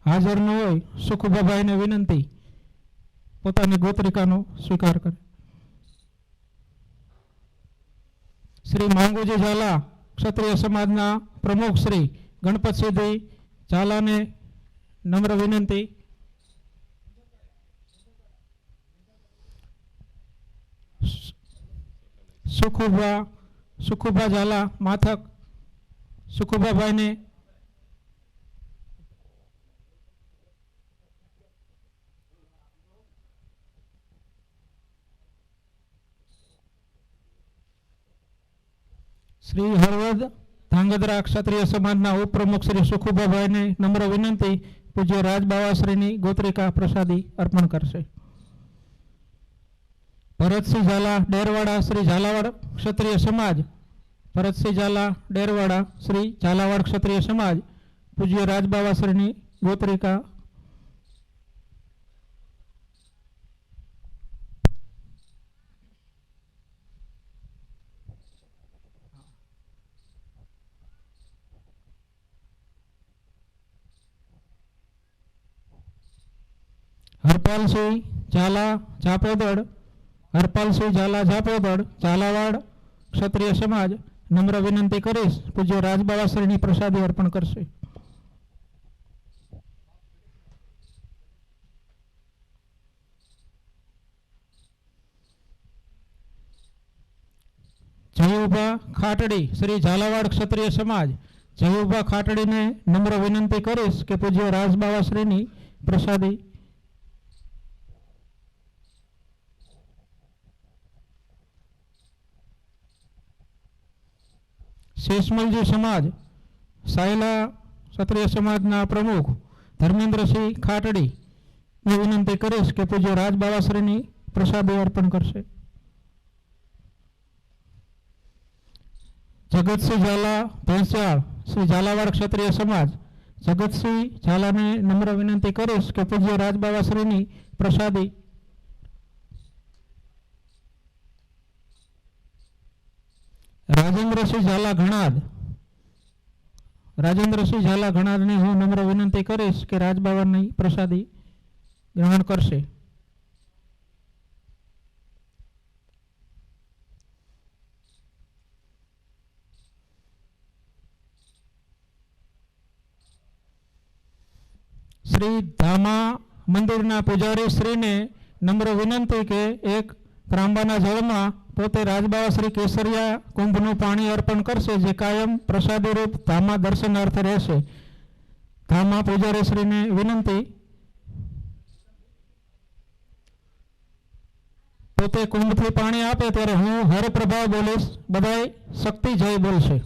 હાજર ન હોય સુખુબાભાઈને વિનંતી પોતાની ગોત્રિકાનો સ્વીકાર કરે. શ્રી માંગુજી ઝાલા ક્ષત્રિય સમાજના પ્રમુખ શ્રી ગણપતસિંહજી ઝાલાને નમ્ર વિનંતી. સુખુભા ઝાલા માથક સુખુભાભાઈને શ્રી હળવદ ધાંગધ્રા ક્ષત્રિય સમાજના ઉપપ્રમુખ શ્રી સુખુભાભાઈને નમ્ર વિનંતી, પૂજ્ય રાજબાવાશ્રીની ગોત્રિકા પ્રસાદી અર્પણ કરશે. ભરતસિંહ ઝાલા ડેરવાડા શ્રી ઝાલાવાડ ક્ષત્રિય સમાજ, ભરતસિંહ ઝાલા ડેરવાડા શ્રી ઝાલાવાડ ક્ષત્રિય સમાજ, પૂજ્ય રાજબાવાશ્રીની ગોત્રિકા હરપાલસિંહ ઝાલા ઝાપોદડ, હરપાલસિંહ ઝાલા ઝાપોદડ ઝાલાવાડ ક્ષત્રિય સમાજ નમ્ર વિનંતી કરીશ, પૂજ્ય રાજબાવાશ્રીની પ્રસાદી અર્પણ કરશે. જયુભા ખાટડી શ્રી ઝાલાવાડ ક્ષત્રિય સમાજ, જયુભા ખાટડીને નમ્ર વિનંતી કરીશ કે પૂજ્ય રાજબાવાશ્રીની પ્રસાદી. શેષમલજી સમાજ, સાયલા ક્ષત્રિય સમાજના પ્રમુખ ધર્મેન્દ્રસિંહ ખાટડી ને વિનંતી કરીશ કે પૂજ્ય રાજબાવાશ્રીની પ્રસાદી અર્પણ કરશે. જગતસિંહ ઝાલા ભેંસિયાળ શ્રી ઝાલાવાડ ક્ષત્રિય સમાજ, જગતસિંહ ઝાલાને નમ્ર વિનંતી કરીશ કે પૂજ્ય રાજબાવાશ્રીની પ્રસાદી. રાજેન્દ્રસિંહ ઝાલા ઘણાદ, રાજેન્દ્રસિંહ ઝાલા ઘણાદને હું નમ્ર વિનંતી કરીશ કે રાજબાવાની પ્રસાદી ગ્રહણ કરશે. શ્રી ધામા મંદિરના પૂજારી શ્રીને નમ્ર વિનંતી કે એક ત્રાંબાના જળમાં પોતે રાજબાવાશ્રી કેસરિયા કુંભનું પાણી અર્પણ કરશે, જે કાયમ પ્રસાદી રૂપ ધામા દર્શનાર્થે રહેશે. ધામા પૂજારી શ્રીને વિનંતી પોતે કુંભથી પાણી આપે ત્યારે હું હરપ્રભાવ બોલીશ, બધાય શક્તિ જય બોલશે.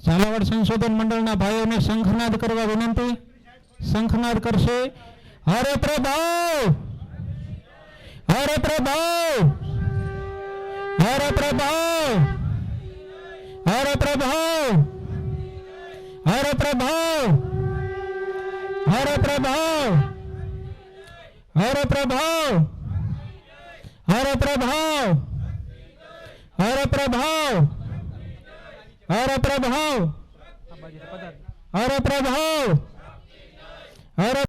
ઝાલાવાડ સંશોધન મંડળના ભાઈઓને શંખનાદ કરવા વિનંતી. શંખનાદ કરશે. હરે પ્રભાવ, હરે પ્રભાવ, હરે પ્રભાવ, હરે પ્રભાવ, હરે પ્રભાવ, હરે પ્રભાવ, હરે પ્રભાવ, હરે પ્રભાવ, હરે પ્રભાવ, હરે પ્રભાવ, હરે પ્રભાવ, હરે